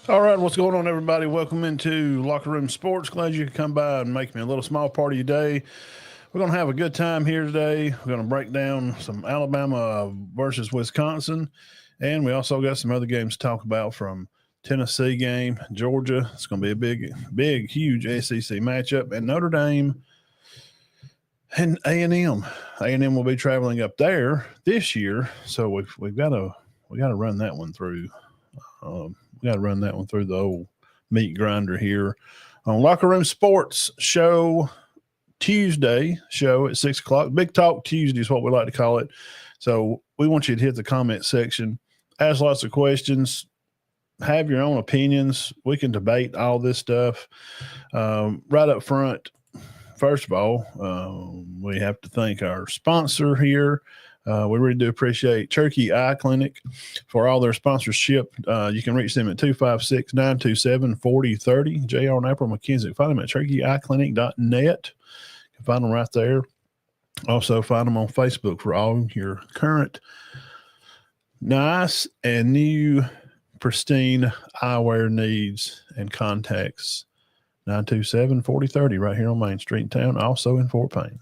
All right, what's going on, everybody? Welcome into Locker Room Sports. Glad you could come by and make me a little small part of your day. We're going to have a good time here today. We're going to break down some Alabama versus Wisconsin, and we also got some other games to talk about from Tennessee game, Georgia. It's going to be a big, huge SEC matchup, and Notre Dame and A&M. A&M will be traveling up there this year, so we've got to run that one through. We got to run that one through the old meat grinder here on Locker Room Sports Show Tuesday show at 6 o'clock. Big Talk Tuesday is what we like to call it. So we want you to hit the comment section, ask lots of questions, have your own opinions. We can debate all this stuff. Right up front, first of all, we have to thank our sponsor here. We really do appreciate Cherokee Eye Clinic for all their sponsorship. You can reach them at 256-927-4030. JR and April McKenzie. Find them at CherokeeEyeClinic.net. You can find them right there. Also, find them on Facebook for all your current nice and new pristine eyewear needs and contacts. 927-4030 right here on Main Street in town, also in Fort Payne.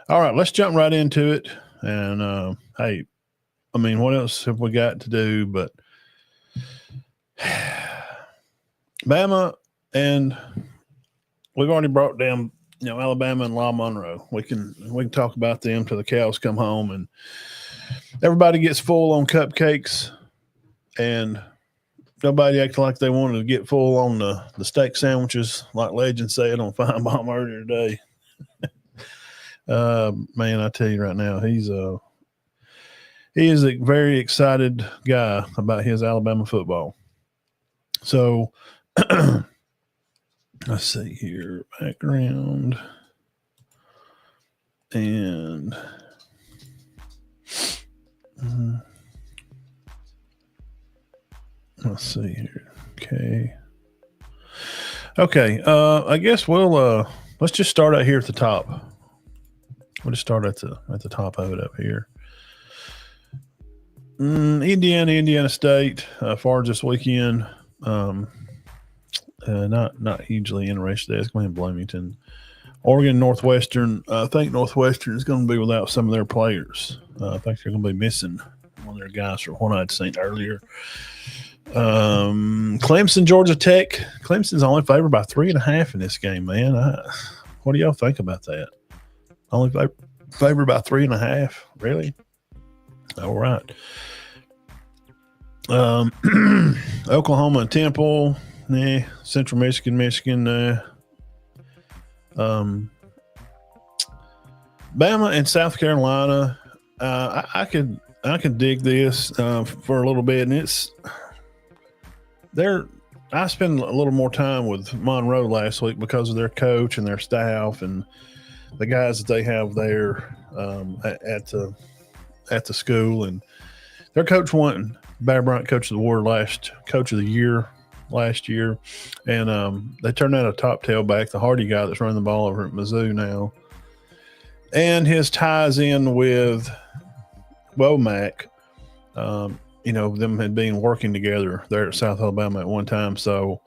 All right, let's jump right into it. And, hey, I mean, what else have we got to do but Bama, and we've already brought down, Alabama and La Monroe. We can talk about them till the cows come home and everybody gets full on cupcakes and nobody acted like they wanted to get full on the steak sandwiches like Legend said on Fine Bomb earlier today. Man, I tell you right now, he is a very excited guy about his Alabama football. So let's see here, background, and let's see here. Okay. I guess we'll let's just start out here at the top. We'll just start at the top of it up here. Indiana State, far as this weekend, not hugely interested. It's going to be Bloomington. Oregon Northwestern. I think Northwestern is going to be without some of their players. I think they're going to be missing one of their guys from what I'd seen earlier. Clemson, Georgia Tech. Clemson's only favored by 3.5 in this game, man. What do y'all think about that? Only favored by 3.5. Really? All right. Oklahoma and Temple. Central Michigan. Bama and South Carolina. I could dig this for a little bit, and I spent a little more time with Monroe last week because of their coach and their staff and the guys that they have there at the school, and their coach won Bear Bryant Coach of the Year last year, and they turned out a top tailback, the Hardy guy that's running the ball over at Mizzou now, and his ties in with Womack. Them had been working together there at South Alabama at one time, so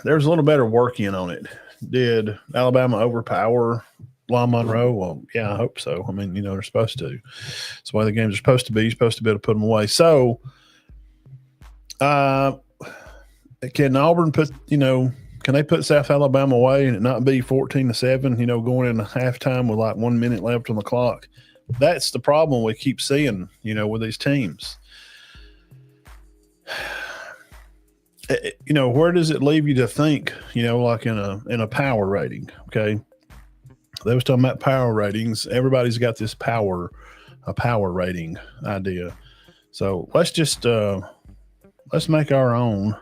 there's a little better work in on it. Did Alabama overpower La Monroe? Well, yeah, I hope so. I mean, they're supposed to. It's the way the games are supposed to be. You're supposed to be able to put them away. So, can Auburn can they put South Alabama away and it not be 14-7, going into halftime with like 1 minute left on the clock? That's the problem we keep seeing, with these teams. Where does it leave you to think, like in a power rating? Okay. They was talking about power ratings. Everybody's got this a power rating idea. So let's just, let's make our own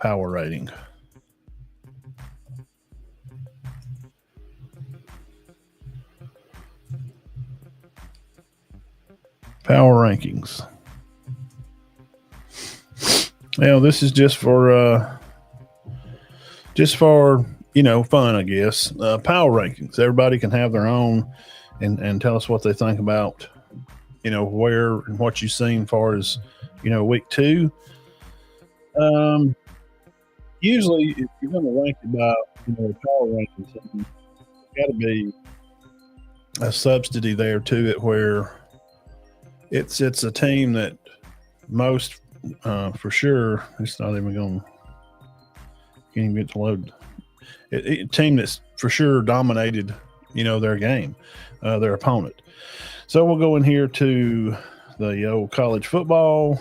power rating. Power rankings. This is just for fun, I guess. Power rankings. Everybody can have their own and tell us what they think about, where and what you've seen as far as, week 2. Um, Usually, if you're going to rank it by power rankings, there's got to be a subsidy there to it where it's a team that most for sure it's not even going. Can't even get to load. A team that's for sure dominated, their game, their opponent. So we'll go in here to the old college football,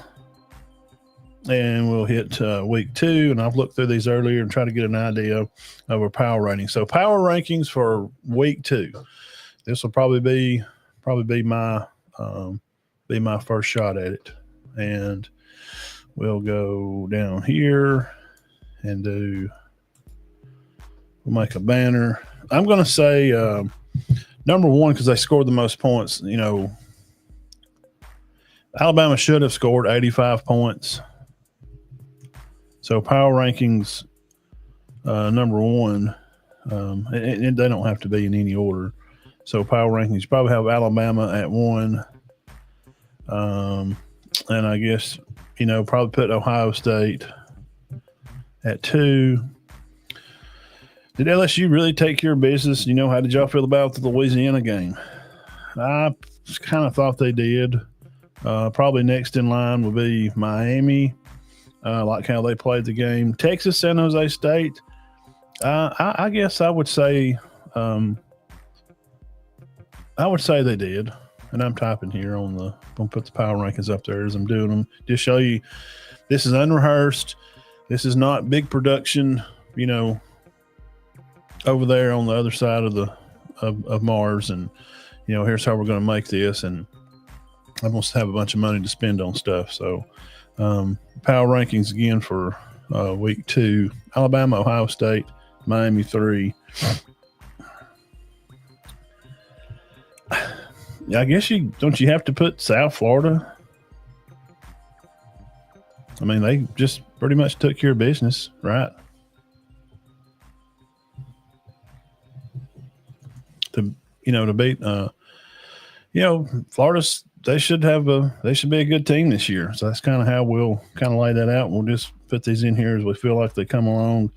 and we'll hit week 2. And I've looked through these earlier and try to get an idea of our power rating. So power rankings for week 2. This will probably be my first shot at it, and we'll go down here and we'll make a banner. I'm going to say number 1 because they scored the most points. Alabama should have scored 85 points. So power rankings, number 1, and they don't have to be in any order. So power rankings, you probably have Alabama at 1. And I guess, probably put Ohio State at 2. Did LSU really take care of business? How did y'all feel about the Louisiana game? I kind of thought they did. Probably next in line would be Miami. Like how they played the game. Texas, San Jose State. I guess I would say they did. And I'm typing here I'm gonna put the power rankings up there as I'm doing them. Just show you this is unrehearsed. This is not big production, over there on the other side of Mars. And, here's how we're going to make this. And I'm going to have a bunch of money to spend on stuff. So power rankings again for week 2, Alabama, Ohio State, Miami 3. I guess don't you have to put South Florida? I mean, they just pretty much took care of business, right? To beat, Florida's, they should be a good team this year. So that's kind of how we'll kind of lay that out. We'll just put these in here as we feel like they come along.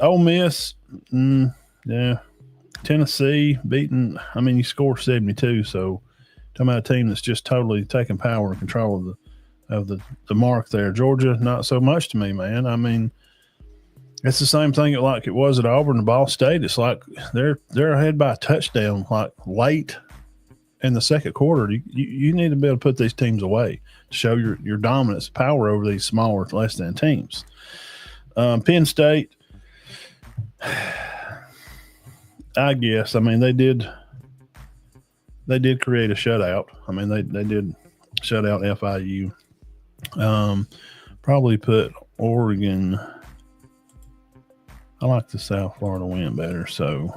Ole Miss, yeah. Tennessee beating, you score 72. So talking about a team that's just totally taking power and control of the mark there. Georgia, not so much to me, man. It's the same thing like it was at Auburn and Ball State. It's like they're ahead by a touchdown, like late in the second quarter. You need to be able to put these teams away to show your dominance, power over these smaller, less than teams. Penn State, I guess. They did create a shutout. They did shut out FIU. Probably put Oregon. I like the South Florida win better, so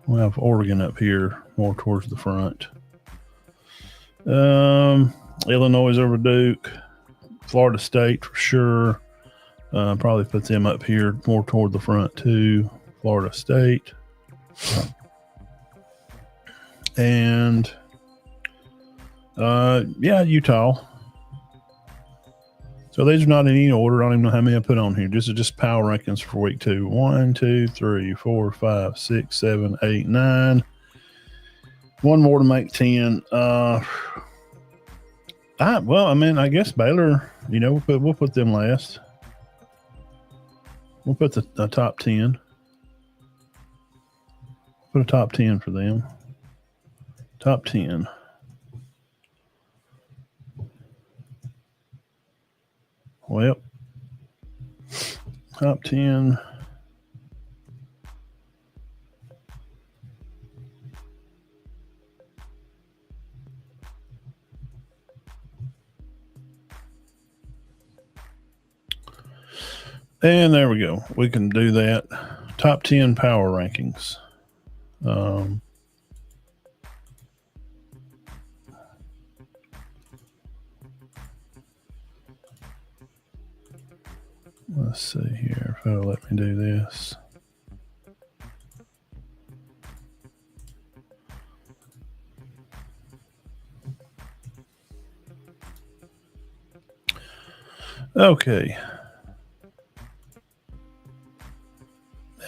we'll have Oregon up here more towards the front. Illinois over Duke, Florida State for sure. Probably put them up here more toward the front too. Florida State. And Utah. So these are not in any order. I don't even know how many I put on here. Just power rankings for week 2. 1, 2, 3, 4, 5, 6, 7, 8, 9. One more to make 10. I guess Baylor, we'll put them last. We'll put the top 10. Put a top 10 for them. Top 10. Well, top 10. And there we go. We can do that. Top 10 power rankings. Let's see here if it'll let me do this. Okay.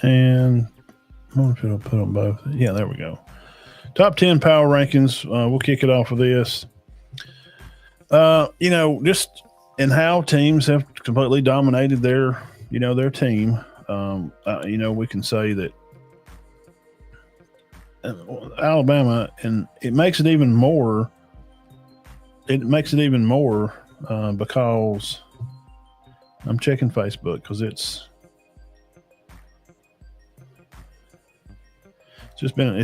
And I wonder if it'll put them both. Yeah, there we go. Top 10 power rankings. We'll kick it off with this. Just in how teams have completely dominated their team. We can say that Alabama, and it makes it even more. It makes it even more because I'm checking Facebook because it's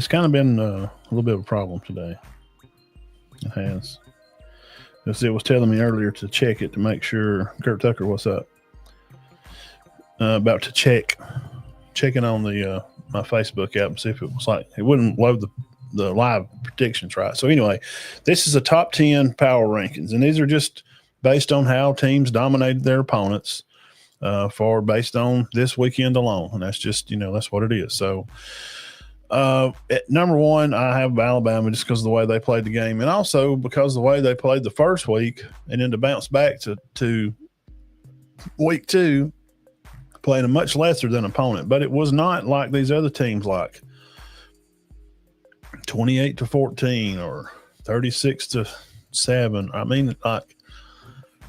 kind of been a little bit of a problem today. It has. Because it was telling me earlier to check it to make sure. Kurt Tucker, what's up? About to checking on the my Facebook app and see if it was like it wouldn't load the live predictions right. So anyway, this is a top 10 power rankings, and these are just based on how teams dominated their opponents based on this weekend alone, and that's just that's what it is. So. At number one, I have Alabama just because of the way they played the game, and also because of the way they played the first week, and then to bounce back to week two, playing a much lesser than opponent. But it was not like these other teams, like 28-14 or 36-7. I mean, like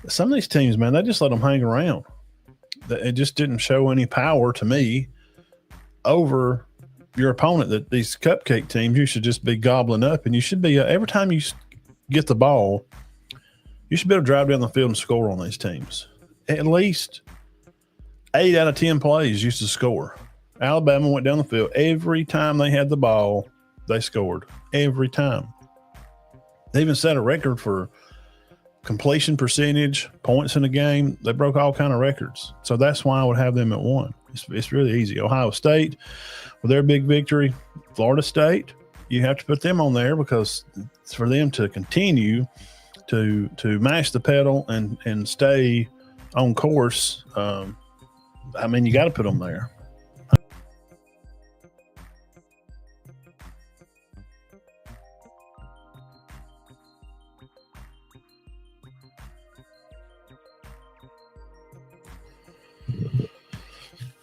some of these teams, man, they just let them hang around. It just didn't show any power to me over your opponent. That these cupcake teams, you should just be gobbling up, and you should be every time you get the ball, you should be able to drive down the field and score on these teams. At least 8 out of 10 plays used to score. Alabama went down the field every time they had the ball, they scored every time. They even set a record for completion percentage, points in the game. They broke all kind of records. So that's why I would have them at 1. It's really easy. Ohio State, with their big victory. Florida State, you have to put them on there because it's for them to continue to mash the pedal and stay on course. You got to put them there.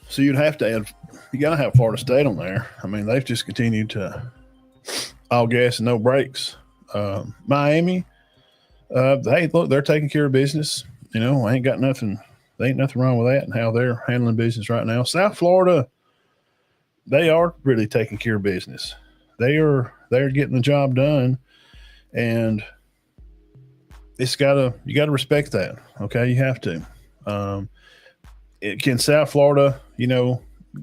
So you got to have Florida State on there. I mean, they've just continued to all gas and no brakes. Miami, hey, look, they're taking care of business. Ain't got nothing. There ain't nothing wrong with that and how they're handling business right now. South Florida, they are really taking care of business. They're getting the job done, and you gotta respect that. Okay, you have to. Can South Florida,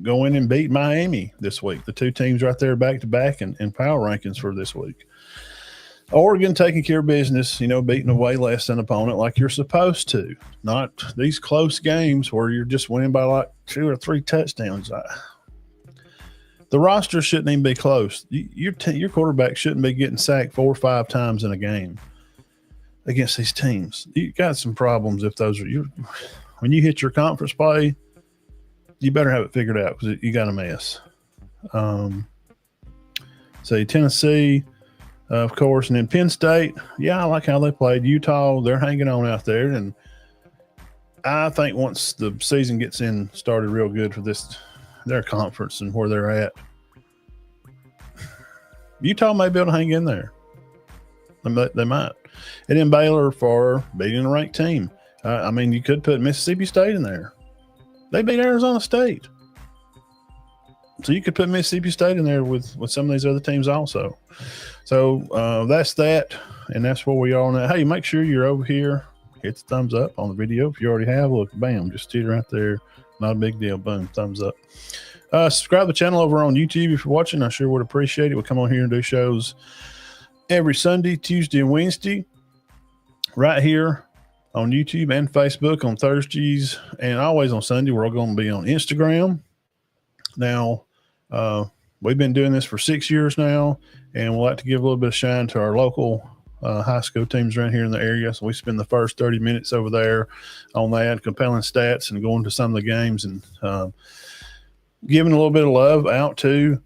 go in and beat Miami this week? The two teams right there back to back in power rankings for this week. Oregon taking care of business, beating a way less than opponent like you're supposed to. Not these close games where you're just winning by like 2 or 3 touchdowns. The roster shouldn't even be close. Your quarterback shouldn't be getting sacked 4 or 5 times in a game against these teams. You got some problems if those are you. When you hit your conference play, you better have it figured out because you got a mess. Say Tennessee, of course, and then Penn State. Yeah, I like how they played. Utah, they're hanging on out there, and I think once the season gets started real good for their conference and where they're at, Utah may be able to hang in there. They might. And then Baylor for beating a ranked team. You could put Mississippi State in there. They beat Arizona State. So you could put Mississippi State in there with some of these other teams also. So that's that, and that's where we are on that. Hey, make sure you're over here. Hit the thumbs up on the video. If you already have, look, bam, just sit right there. Not a big deal. Boom, thumbs up. Subscribe to the channel over on YouTube if you're watching. I sure would appreciate it. We'll come on here and do shows every Sunday, Tuesday, and Wednesday right here on YouTube and Facebook on Thursdays, and always on Sunday. We're all going to be on Instagram. Now, we've been doing this for 6 years now, and we'd like to give a little bit of shine to our local high school teams around here in the area. So we spend the first 30 minutes over there on that, compelling stats and going to some of the games and giving a little bit of love out to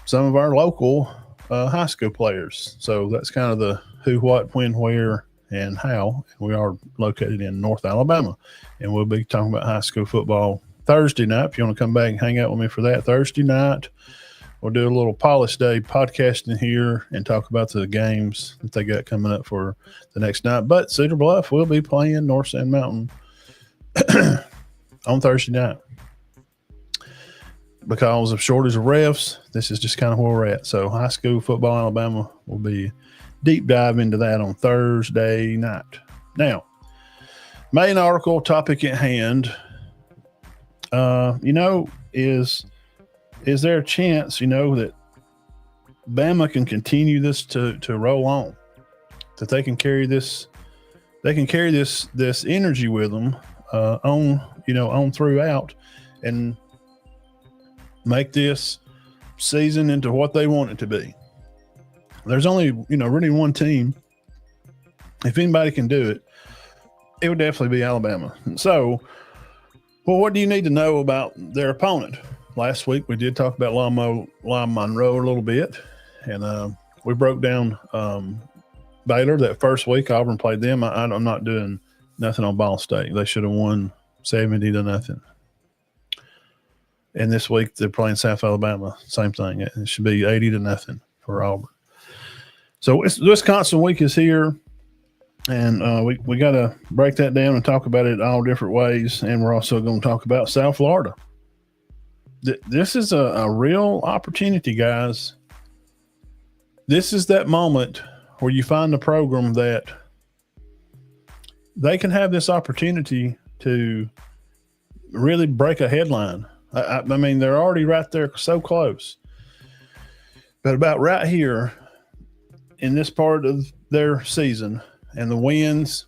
some of our local high school players. So that's kind of the who, what, when, where, and how. We are located in North Alabama, and we'll be talking about high school football Thursday night. If you want to come back and hang out with me for that Thursday night, we'll do a little Polish Day podcasting here and talk about the games that they got coming up for the next night. But Cedar Bluff will be playing North Sand Mountain on Thursday night. Because of shortage of refs, this is just kind of where we're at. So high school football Alabama will be deep dive into that on Thursday night. Now, main article, topic at hand, is there a chance, that Bama can continue this to roll on, that they can carry this energy with them on throughout and make this season into what they want it to be. There's only, really one team. If anybody can do it, it would definitely be Alabama. So, well, what do you need to know about their opponent? Last week we did talk about Lime Monroe a little bit, and we broke down Baylor that first week. Auburn played them. I'm not doing nothing on Ball State. They should have won 70-0. And this week they're playing South Alabama. Same thing. It should be 80-0 for Auburn. So Wisconsin week is here, and we got to break that down and talk about it all different ways. And we're also going to talk about South Florida. This is a real opportunity, guys. This is that moment where you find a program that they can have this opportunity to really break a headline. I mean, they're already right there, so close. But about right here in this part of their season and the wins,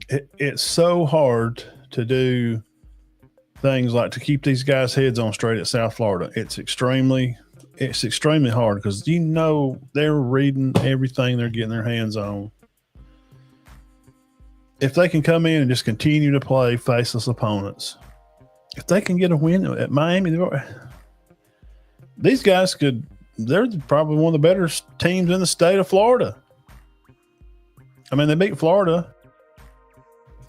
it's so hard to do things like to keep these guys' heads on straight at South Florida. It's extremely hard because they're reading everything they're getting their hands on. If they can come in and just continue to play faceless opponents, if they can get a win at Miami, these guys they're probably one of the better teams in the state of Florida. I mean, they beat Florida.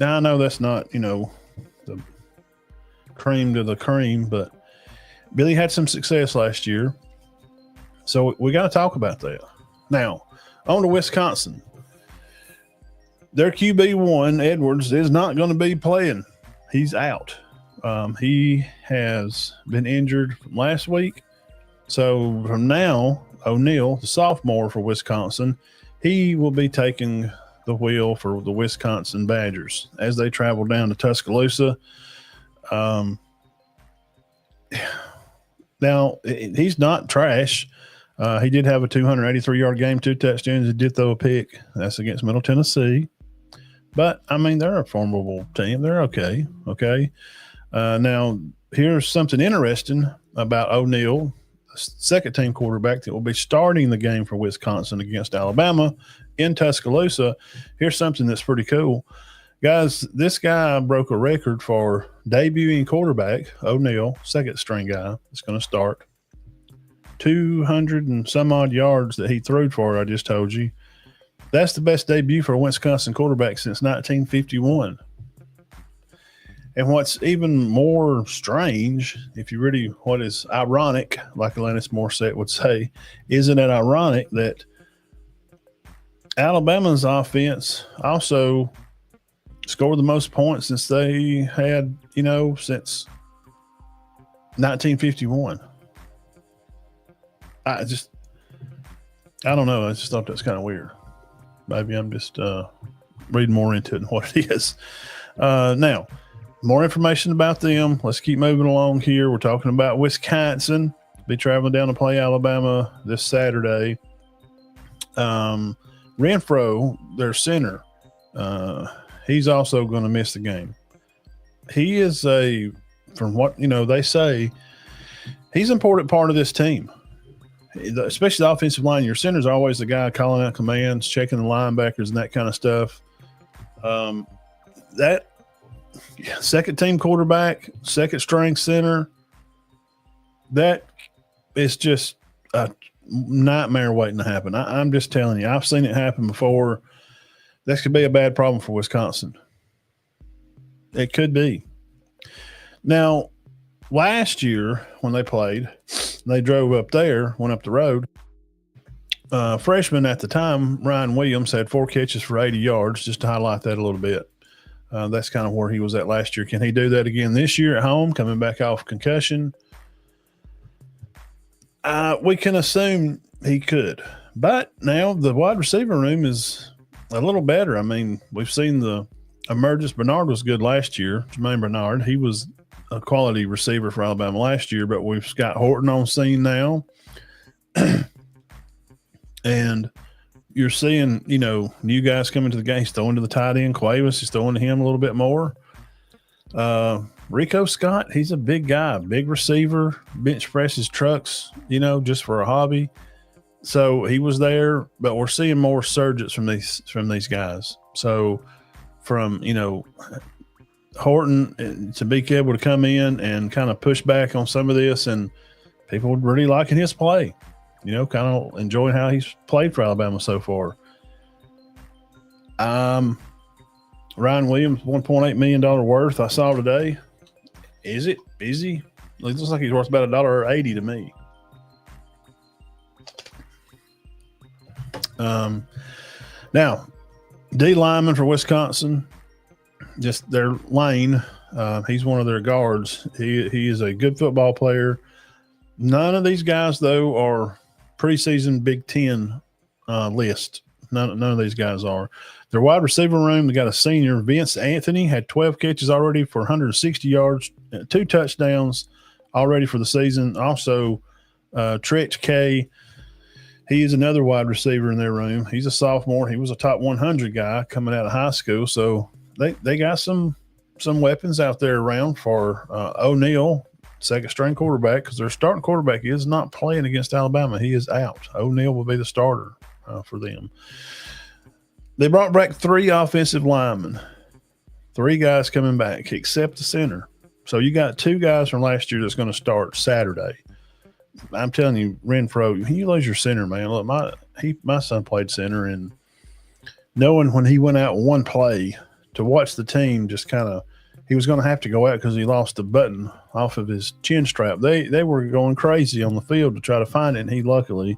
Now, I know that's not, the cream to the cream, but Billy had some success last year. So we got to talk about that. Now, on to Wisconsin. Their QB1, Edwards, is not going to be playing. He's out. He has been injured from last week. So from now, O'Neal, the sophomore for Wisconsin, he will be taking the wheel for the Wisconsin Badgers as they travel down to Tuscaloosa. Now, he's not trash. He did have a 283-yard game, 2 touchdowns. He did throw a pick. That's against Middle Tennessee. But, I mean, they're a formidable team. They're okay. Now, here's something interesting about O'Neal, the second-team quarterback that will be starting the game for Wisconsin against Alabama in Tuscaloosa. Here's something that's pretty cool. Guys, this guy broke a record for debuting quarterback, O'Neal, second-string guy that's going to start. 200 and some odd yards that he threw for, I just told you. That's the best debut for a Wisconsin quarterback since 1951. And what's even more strange, what is ironic, like Alanis Morissette would say, isn't it ironic that Alabama's offense also scored the most points since they had, since 1951? I don't know. I just thought that's kind of weird. Maybe I'm just reading more into it than what it is. Now, more information about them. Let's keep moving along here. We're talking about Wisconsin. Be traveling down to play Alabama this Saturday. Renfro, their center, he's also going to miss the game. He is from what they say, he's an important part of this team, especially the offensive line. Your center's always the guy calling out commands, checking the linebackers, and that kind of stuff. That second-team quarterback, second-string center, that is just a nightmare waiting to happen. I'm just telling you, I've seen it happen before. This could be a bad problem for Wisconsin. It could be. Now, last year when they played, they drove up there, went up the road. Freshman at the time, Ryan Williams, had 4 catches for 80 yards, just to highlight that a little bit. That's kind of where he was at last year. Can he do that again this year at home, coming back off concussion? We can assume he could. But now the wide receiver room is a little better. I mean, we've seen the emergence. Bernard was good last year. Jermaine Bernard. He was a quality receiver for Alabama last year, but we've got Horton on scene now. And you're seeing, new guys coming to the game. He's throwing to the tight end, Cuevas. He's throwing to him a little bit more. Rico Scott, he's a big guy, big receiver, bench presses trucks, just for a hobby. So he was there, but we're seeing more surges from these guys. So from, Horton to be able to come in and kind of push back on some of this, and people really liking his play. Kind of enjoying how he's played for Alabama so far. Ryan Williams, $1.8 million worth, I saw today. Is he? It looks like he's worth about $1.80 to me. Now, D lineman for Wisconsin, just their lane. He's one of their guards. He is a good football player. None of these guys, though, are preseason Big Ten list. None of these guys are. Their wide receiver room, they got a senior, Vince Anthony, had 12 catches already for 160 yards, 2 touchdowns already for the season. Also, Tretch K, he is another wide receiver in their room. He's a sophomore. He was a top 100 guy coming out of high school. So they got some weapons out there around for O'Neal, second-string quarterback, because their starting quarterback is not playing against Alabama. He is out. O'Neal will be the starter for them. They brought back 3 offensive linemen, 3 guys coming back, except the center. So you got 2 guys from last year that's going to start Saturday. I'm telling you, Renfro, you lose your center, man. Look, my son played center, and knowing when he went out one play to watch the team just kind of, he was going to have to go out because he lost the button off of his chin strap. They were going crazy on the field to try to find it, and he luckily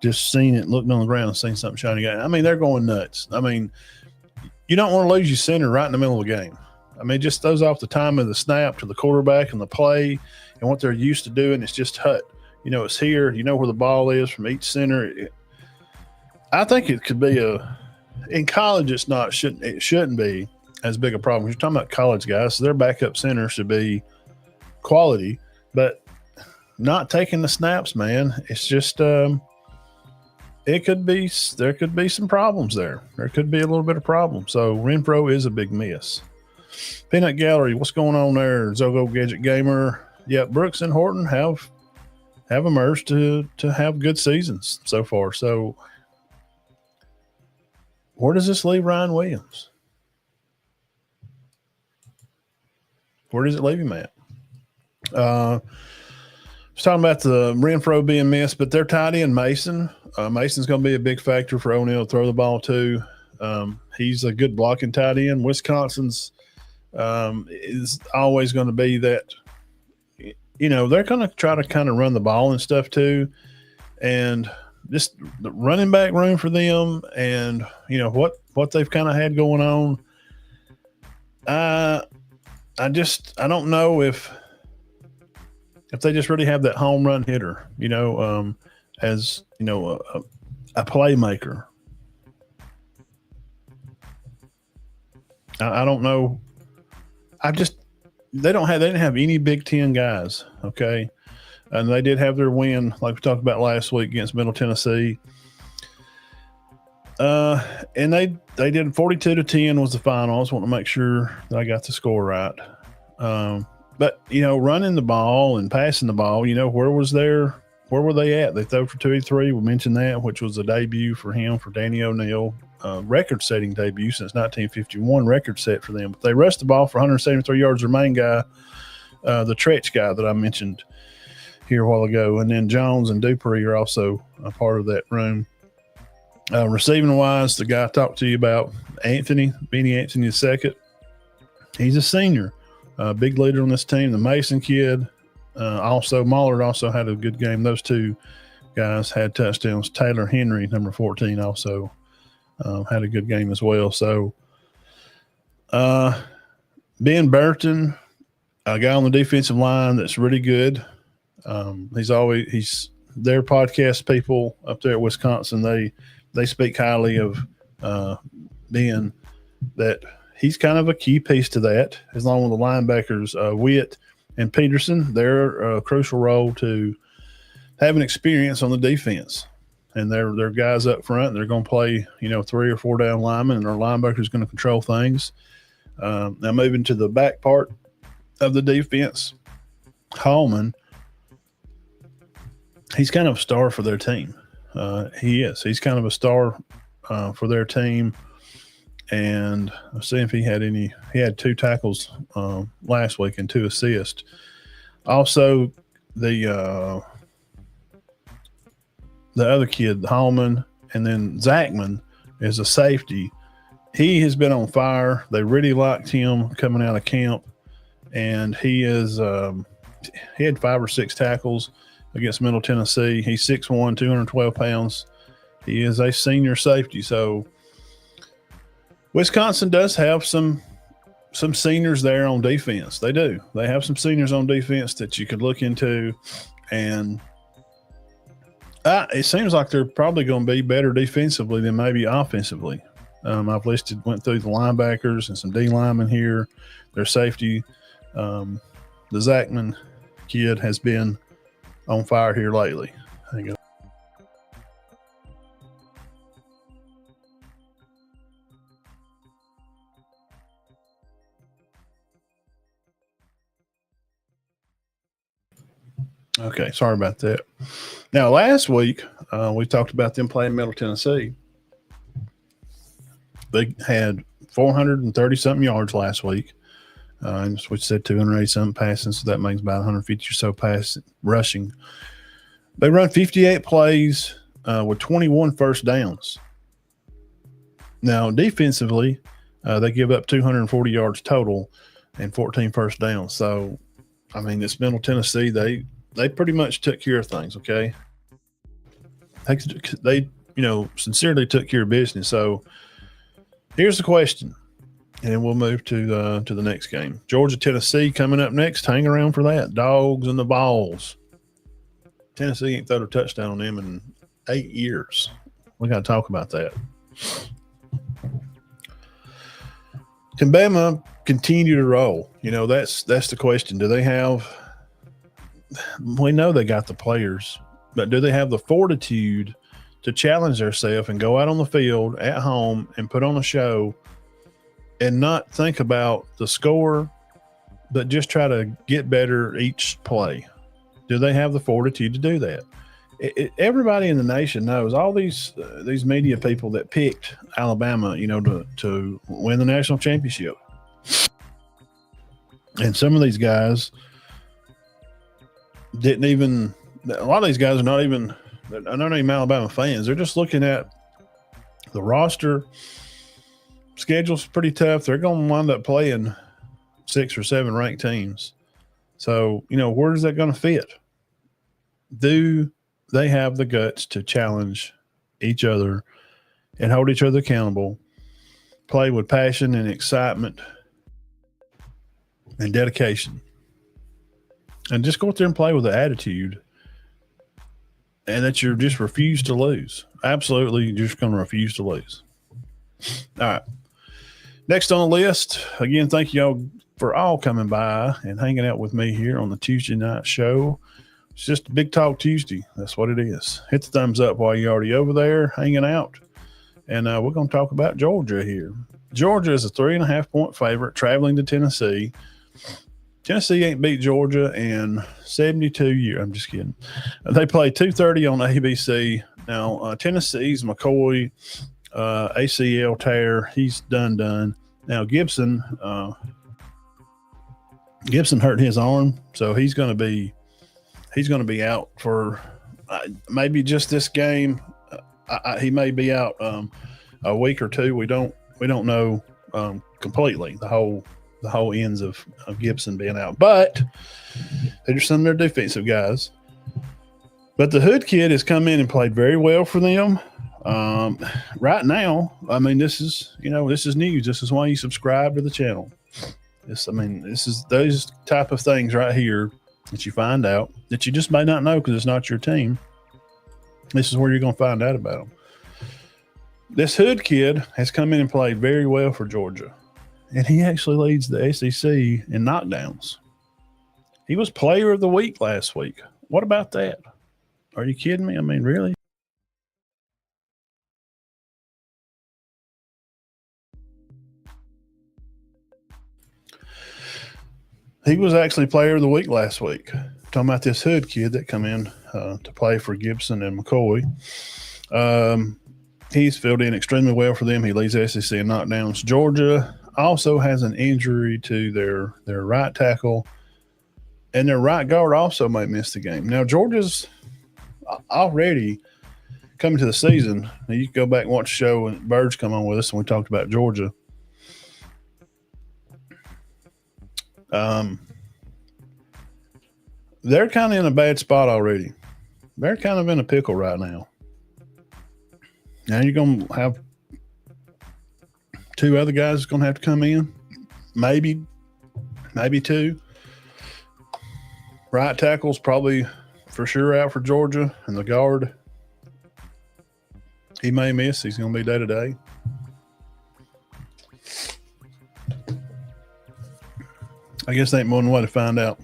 just seen it, looked on the ground and seen something shiny. I mean, they're going nuts. I mean, you don't want to lose your center right in the middle of the game. I mean, just throws off the time of the snap to the quarterback and the play and what they're used to doing. It's just hut. It's here. You know where the ball is from each center. I think it could be in college. It shouldn't be as big a problem. You're talking about college guys, so their backup center should be quality, but not taking the snaps, man. It's just there could be some problems there. There could be a little bit of problem. So Renfro is a big miss. Peanut Gallery, what's going on there? Zogo Gadget Gamer. Yeah, Brooks and Horton have emerged to have good seasons so far. So where does this leave Ryan Williams? Where does it leave him at? I was talking about the Renfro being missed, but their tight end Mason. Mason's going to be a big factor for O'Neal to throw the ball to. He's a good blocking tight end. Wisconsin's is always going to be that. They're going to try to kind of run the ball and stuff too, and just the running back room for them, and what they've kind of had going on. I don't know if they just really have that home run hitter, as a playmaker. I don't know. They didn't have any Big Ten guys. Okay. And they did have their win, like we talked about last week, against Middle Tennessee. And they did 42-10 was the final. I just want to make sure that I got the score right. But running the ball and passing the ball, where were they at? They threw for 283. We mentioned that, which was a debut for him, for Danny O'Neal, record-setting debut since 1951, record set for them. But they rushed the ball for 173 yards. Their main guy, the Tretch guy that I mentioned here a while ago, and then Jones and Dupree are also a part of that room. Receiving wise, the guy I talked to you about, Benny Anthony II, he's a senior, big leader on this team. The Mason kid, also Mollard also had a good game. Those two guys had touchdowns. Taylor Henry, number 14, also had a good game as well. So Ben Burton, a guy on the defensive line that's really good. He's their podcast people up there at Wisconsin. They speak highly of Ben, that he's kind of a key piece to that, as long with the linebackers, Witt and Peterson. They're a crucial role to having experience on the defense. And they're guys up front, and they're going to play, 3 or 4 down linemen, and our linebackers going to control things. Now moving to the back part of the defense, Hallman, he's kind of a star for their team. He is. He's kind of a star for their team. And I'll see if he had 2 tackles last week and 2 assists. Also, the other kid, Hallman, and then Zachman is a safety. He has been on fire. They really liked him coming out of camp, and he had 5 or 6 tackles against Middle Tennessee. He's 6'1", 212 pounds. He is a senior safety. So Wisconsin does have some seniors there on defense. They do. They have some seniors on defense that you could look into, and it seems like they're probably going to be better defensively than maybe offensively. I've went through the linebackers and some D linemen here. Their safety, the Zachman kid, has been on fire here lately. Hang on. Okay, sorry about that. Now, last week, we talked about them playing Middle Tennessee. They had 430-something yards last week. And we said 280-something passing, so that makes about 150 or so rushing. They run 58 plays with 21 first downs. Now, defensively, they give up 240 yards total and 14 first downs. So, I mean, it's Middle Tennessee. They pretty much took care of things, okay? They sincerely took care of business. So here's the question, and then we'll move to the next game. Georgia, Tennessee coming up next. Hang around for that. Dogs and the balls. Tennessee ain't thrown a touchdown on them in 8 years. We got to talk about that. Can Bama continue to roll? That's the question. Do they have – we know they got the players, but do they have the fortitude to challenge themselves and go out on the field at home and put on a show and not think about the score, but just try to get better each play? Do they have the fortitude to do that? Everybody in the nation knows, all these media people that picked Alabama, to win the national championship. And some of these guys a lot of these guys are not even Alabama fans. They're just looking at the roster. Schedule's pretty tough. They're going to wind up playing 6 or 7 ranked teams. So, where is that going to fit? Do they have the guts to challenge each other and hold each other accountable, play with passion and excitement and dedication, and just go out there and play with the attitude, and that you just refuse to lose? Absolutely, you're just going to refuse to lose. All right. Next on the list, again, thank you all for all coming by and hanging out with me here on the Tuesday night show. It's just a Big Talk Tuesday. That's what it is. Hit the thumbs up while you're already over there hanging out. And we're going to talk about Georgia here. Georgia is a 3.5-point favorite traveling to Tennessee. Tennessee ain't beat Georgia in 72 years. I'm just kidding. They play 2:30 on ABC. Now, Tennessee's McCoy, ACL tear. He's done. Now, Gibson hurt his arm, so he's going to be out for maybe just this game. he may be out a week or two. We don't know completely the whole ends of Gibson being out, but they're just some of their defensive guys. But the Hood kid has come in and played very well for them. Right now, I mean, this is news. This is why you subscribe to the channel. This is those type of things right here that you find out that you just may not know because it's not your team. This is where you're going to find out about them. This Hood kid has come in and played very well for Georgia, and he actually leads the SEC in knockdowns. He was player of the week last week. What about that? Are you kidding me? I mean, really? He was actually player of the week last week. Talking about this Hood kid that come in to play for Gibson and McCoy. He's filled in extremely well for them. He leads SEC in knockdowns. Georgia also has an injury to their right tackle, and their right guard also might miss the game. Now, Georgia's already coming to the season. Now, you can go back and watch the show when Birds come on with us and we talked about Georgia. They're kind of in a bad spot already. They're kind of in a pickle right now. Now you're going to have two other guys going to have to come in. Maybe two. Right tackle's probably for sure out for Georgia, and the guard, he may miss. He's going to be day to day. I guess there ain't more than one way to find out.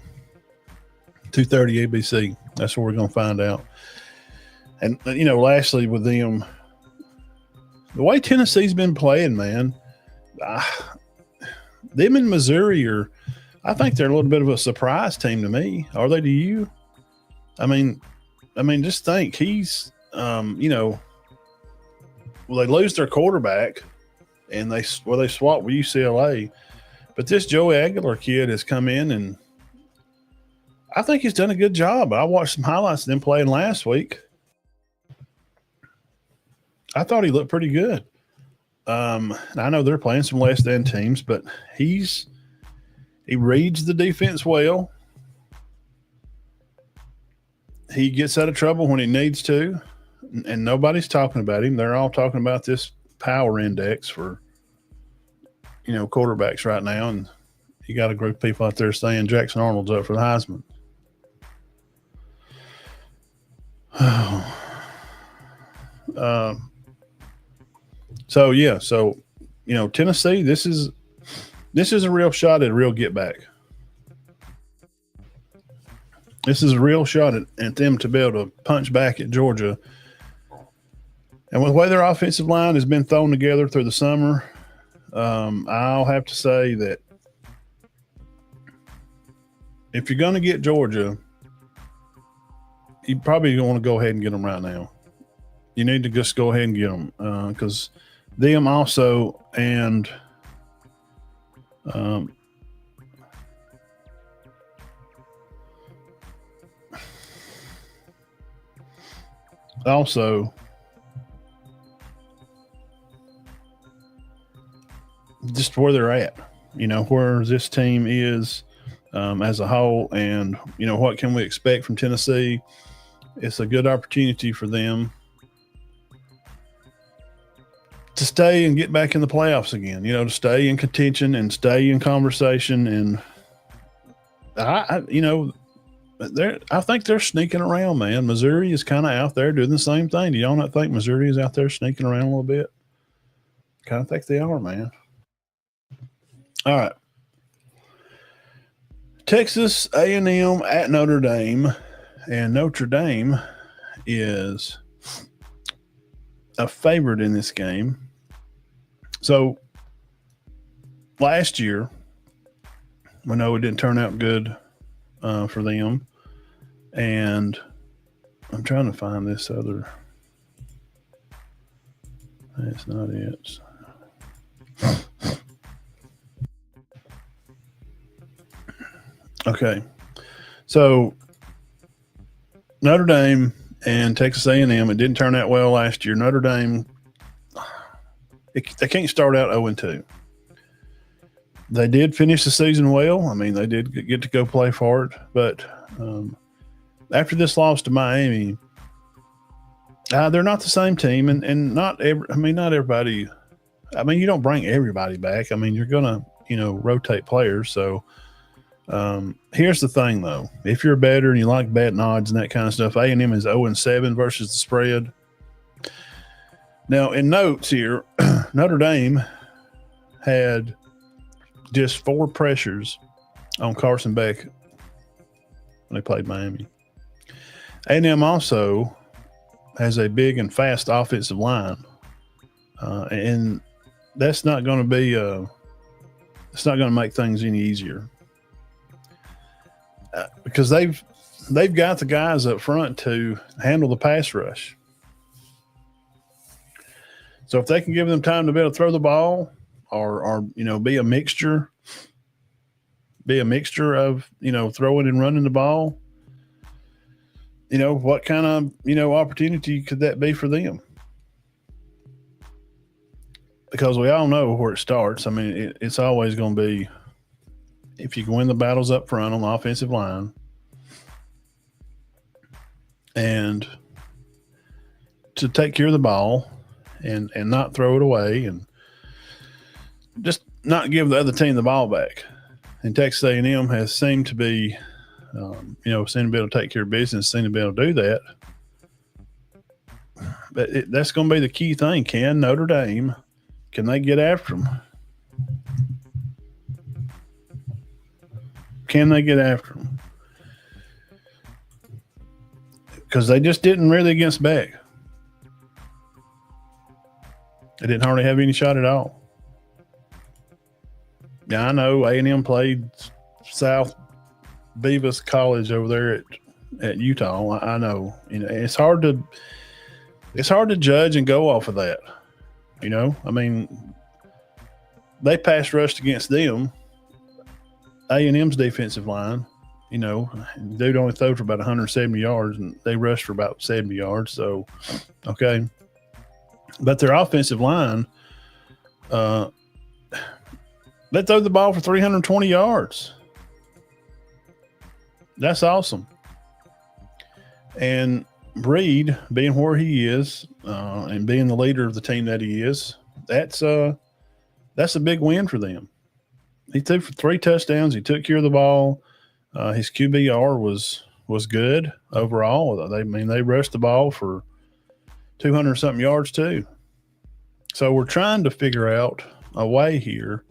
2:30 ABC. That's where we're going to find out. And, lastly with them, the way Tennessee's been playing, man, them in Missouri I think they're a little bit of a surprise team to me. Are they to you? I mean, just think he's, they lose their quarterback and they swap with UCLA. But this Joey Aguilar kid has come in, and I think he's done a good job. I watched some highlights of them playing last week. I thought he looked pretty good. I know they're playing some less than teams, but he reads the defense well. He gets out of trouble when he needs to, and nobody's talking about him. They're all talking about this power index for quarterbacks right now, and you got a group of people out there saying Jackson Arnold's up for the Heisman. So Tennessee, this is a real shot at a real get back. This is a real shot at them to be able to punch back at Georgia. And with the way their offensive line has been thrown together through the summer, I'll have to say that if you're going to get Georgia, you probably want to go ahead and get them right now. You need to just go ahead and get them because them also and also just where they're at, where this team is as a whole, and what can we expect from Tennessee. It's a good opportunity for them to stay and get back in the playoffs again, to stay in contention and stay in conversation. And I think they're sneaking around, man. Missouri is kind of out there doing the same thing. Do y'all not think Missouri is out there sneaking around a little bit? Kind of think they are, man. All right. Texas A&M at Notre Dame, and Notre Dame is a favorite in this game. So last year, we know it didn't turn out good for them, and I'm trying to find this other. That's not it. Okay, so Notre Dame and Texas A&M. It didn't turn out well last year. Notre Dame, they can't start out 0-2. They did finish the season well. I mean, they did get to go play for it. But after this loss to Miami, they're not the same team, and not everybody. I mean, you don't bring everybody back. I mean, you're gonna rotate players. So here's the thing, though: if you're a bettor and you like betting odds and that kind of stuff, A&M is 0-7 versus the spread. Now, in notes here, Notre Dame had just 4 pressures on Carson Beck when they played Miami. A&M also has a big and fast offensive line, and that's not going to be it's not going to make things any easier because they've got the guys up front to handle the pass rush. So if they can give them time to be able to throw the ball, or be a mixture of throwing and running the ball, what kind of opportunity could that be for them? Because we all know where it starts. I mean, it's always going to be, if you can win the battles up front on the offensive line and to take care of the ball and not throw it away and just not give the other team the ball back. And Texas A&M has seemed to be, seemed to be able to take care of business, seemed to be able to do that. But that's going to be the key thing. Can Notre Dame, can they get after them? Can they get after them? Because they just didn't really against Beck. They didn't hardly have any shot at all. Yeah, I know A&M played South Beavis College over there at Utah. I know. It's hard to judge and go off of that. I mean, they pass rushed against them. A&M's defensive line, dude only threw for about 170 yards, and they rushed for about 70 yards. So, okay. But their offensive line, they throw the ball for 320 yards. That's awesome. And Breed, being where he is, and being the leader of the team that he is, that's a big win for them. He threw for 3 touchdowns. He took care of the ball. His QBR was good overall. They rushed the ball for 200-something yards too. So we're trying to figure out a way here.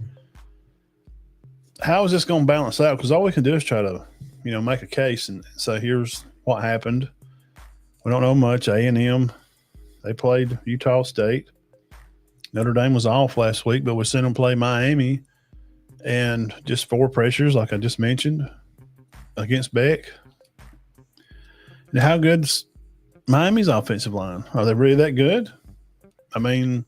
How is this going to balance out? Because all we can do is try to, make a case and say, here's what happened. We don't know much. A&M, they played Utah State. Notre Dame was off last week, but we sent them play Miami, and just 4 pressures, like I just mentioned, against Beck. And how good's Miami's offensive line? Are they really that good? I mean,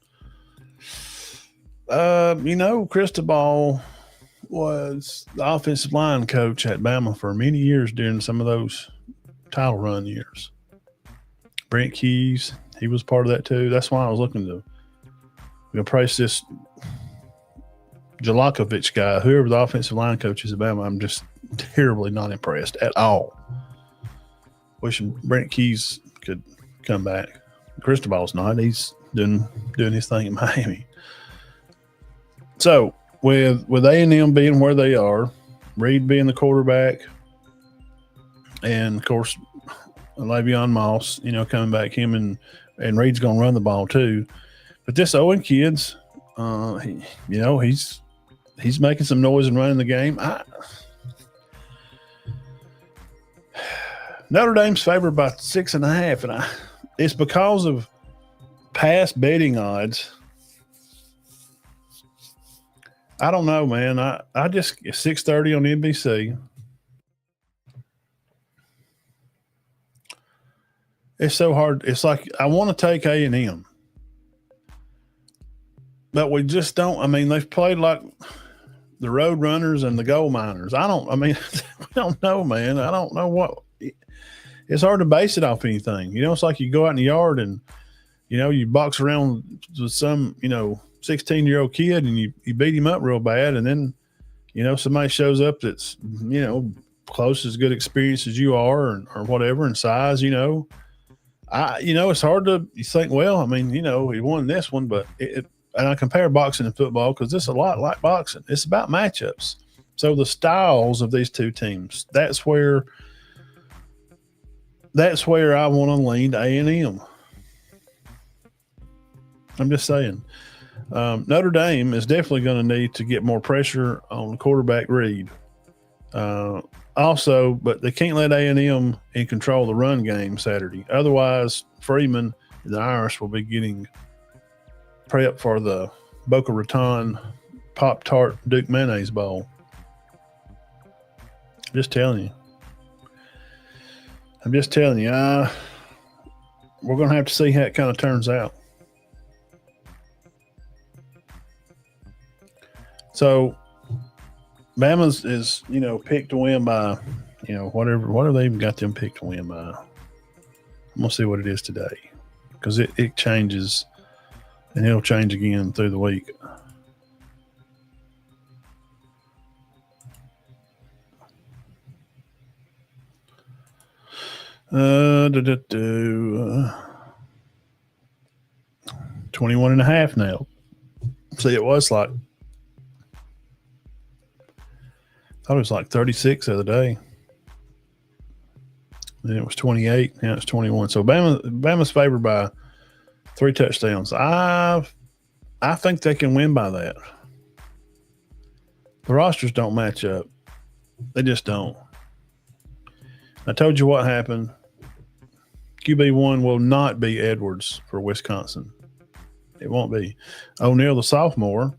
Cristobal was the offensive line coach at Bama for many years during some of those title run years. Brent Keys, he was part of that too. That's why I was looking to price this Jalakovic guy, whoever the offensive line coach is at Bama. I'm just terribly not impressed at all. Wishing Brent Keys could come back. Cristobal's not. He's doing his thing in Miami. So with A&M being where they are, Reed being the quarterback, and of course Le'Veon Moss, coming back, him and Reed's going to run the ball too. But this Owen kid's, he's making some noise and running the game. Notre Dame's favored by 6.5, and it's because of past betting odds. I don't know, man. I just 6:30 on NBC. It's so hard. It's like I want to take A&M, but we just don't. I mean, they've played like the Road Runners and the Gold Miners. We don't know, man. I don't know what. it's hard to base it off anything. It's like you go out in the yard and you box around with some 16-year-old kid and you beat him up real bad, and then somebody shows up that's close as good experience as you are, or whatever in size. It's hard to you think. Well, I mean, he won this one, but and I compare boxing and football because it's a lot like boxing. It's about matchups. So the styles of these two teams, that's where I want to lean to A&M. I'm just saying. Notre Dame is definitely going to need to get more pressure on quarterback Reed. Also, but they can't let A&M in control of the run game Saturday. Otherwise, Freeman and the Irish will be getting prep for the Boca Raton Pop-Tart Duke Mayonnaise Bowl. Just telling you. I'm just telling you. We're going to have to see how it kind of turns out. So, Bama's is, picked to win by, whatever. What have they even got them picked to win by? I'm going to see what it is today, because it changes, and it'll change again through the week. Uh, 21 and a half now. See, it was like, I thought it was like 36 the other day. Then it was 28. Now it's 21. So Bama's favored by 3 touchdowns. I think they can win by that. The rosters don't match up. They just don't. I told you what happened. QB1 will not be Edwards for Wisconsin. It won't be. O'Neal, the sophomore,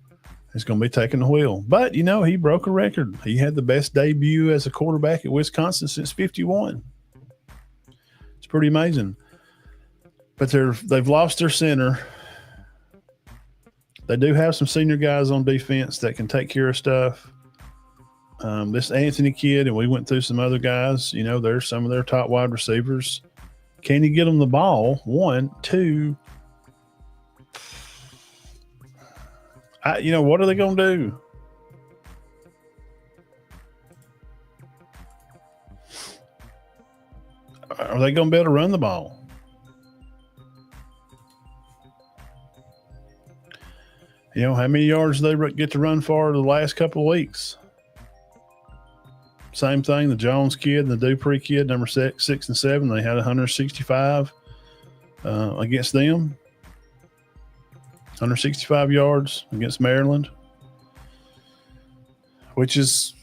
is going to be taking the wheel. But, he broke a record. He had the best debut as a quarterback at Wisconsin since 51. It's pretty amazing. But they've lost their center. They do have some senior guys on defense that can take care of stuff. This Anthony kid, and we went through some other guys, they're some of their top wide receivers. Can you get them the ball? 1, 2. What are they going to do? Are they going to be able to run the ball? How many yards do they get to run for the last couple of weeks? Same thing, the Jones kid and the Dupree kid, number 6 and 7, they had 165 against them. 165 yards against Maryland, which is,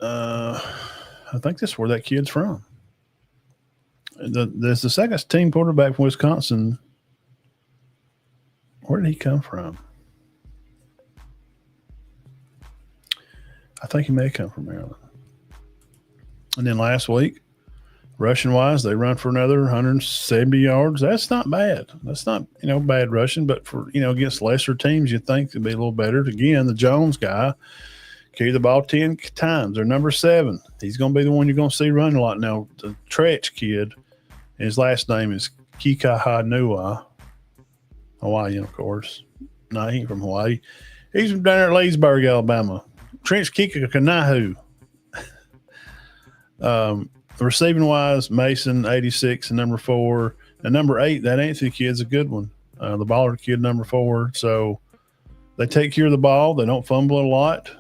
I think that's where that kid's from. There's the second team quarterback from Wisconsin. Where did he come from? I think he may come from Maryland. And then last week, rushing-wise, they run for another 170 yards. That's not bad. That's not, bad rushing. But for, against lesser teams, you'd think it'd be a little better. Again, the Jones guy carried the ball 10 times. They're number 7. He's going to be the one you're going to see running a lot. Now, the Tretch kid, his last name is Kikahanua. Hawaiian, of course. No, he ain't from Hawaii. He's from down there at Leesburg, Alabama. Trench Kikakanahu. Receiving wise, Mason 86 and number 4. And number 8, that Anthony kid's a good one. The Baller kid, number 4. So they take care of the ball. They don't fumble a lot.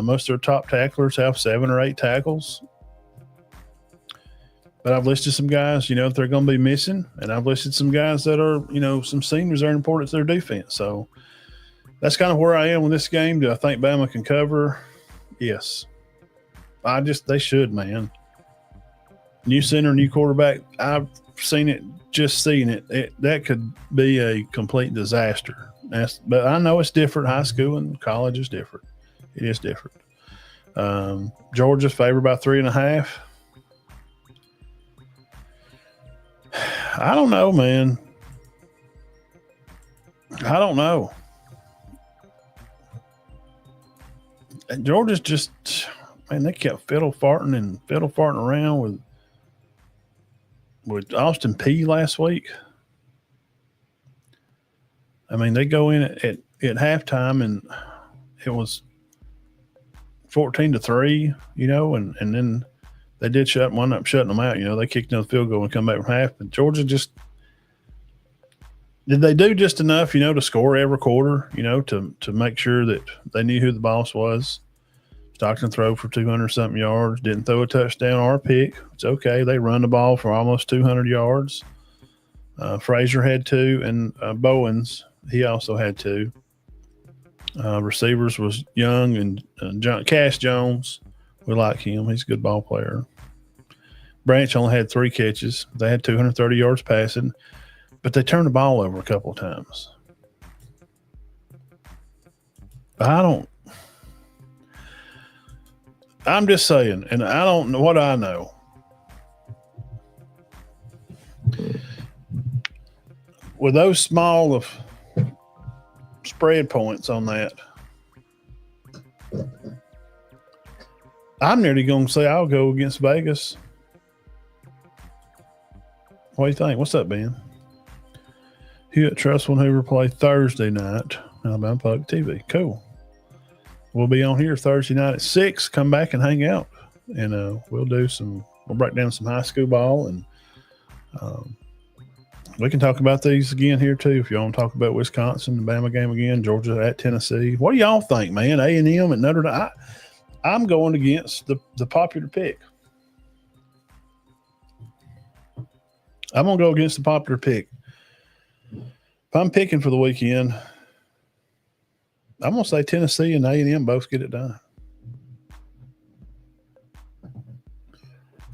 Most of their top tacklers have 7 or 8 tackles. But I've listed some guys, that they're going to be missing. And I've listed some guys that are, some seniors that are important to their defense. So that's kind of where I am with this game. Do I think Bama can cover? Yes. They should, man. New center, new quarterback. I've seen it, just seeing it. That could be a complete disaster. But I know it's different. High school and college is different. It is different. Georgia's favored by 3.5. I don't know, man. I don't know. Georgia's just, Man, they kept fiddle farting around with Austin P last week. I mean, they go in at halftime and it was 14-3, and then they did wind up shutting them out. They kicked another field goal and come back from half. But Georgia did they do just enough, to score every quarter, to make sure that they knew who the boss was. Stockton throw for 200-something yards, didn't throw a touchdown or a pick. It's okay. They run the ball for almost 200 yards. Frazier had 2, and Bowens, he also had 2. Receivers was Young and Cash Jones. We like him. He's a good ball player. Branch only had 3 catches. They had 230 yards passing, but they turned the ball over a couple of times. I'm just saying, and I don't know what I know. With those small of spread points on that, I'm nearly going to say I'll go against Vegas. What do you think? What's up, Ben? Hewitt, Trustful, and Hoover play Thursday night. Alabama Public TV. Cool. We'll be on here Thursday night at 6. Come back and hang out, and we'll break down some high school ball, and we can talk about these again here too. If you want to talk about Wisconsin, the Bama game again, Georgia at Tennessee. What do y'all think, man? A&M and Notre Dame. I'm going against the popular pick. I'm going to go against the popular pick. If I'm picking for the weekend, I'm going to say Tennessee and A&M both get it done.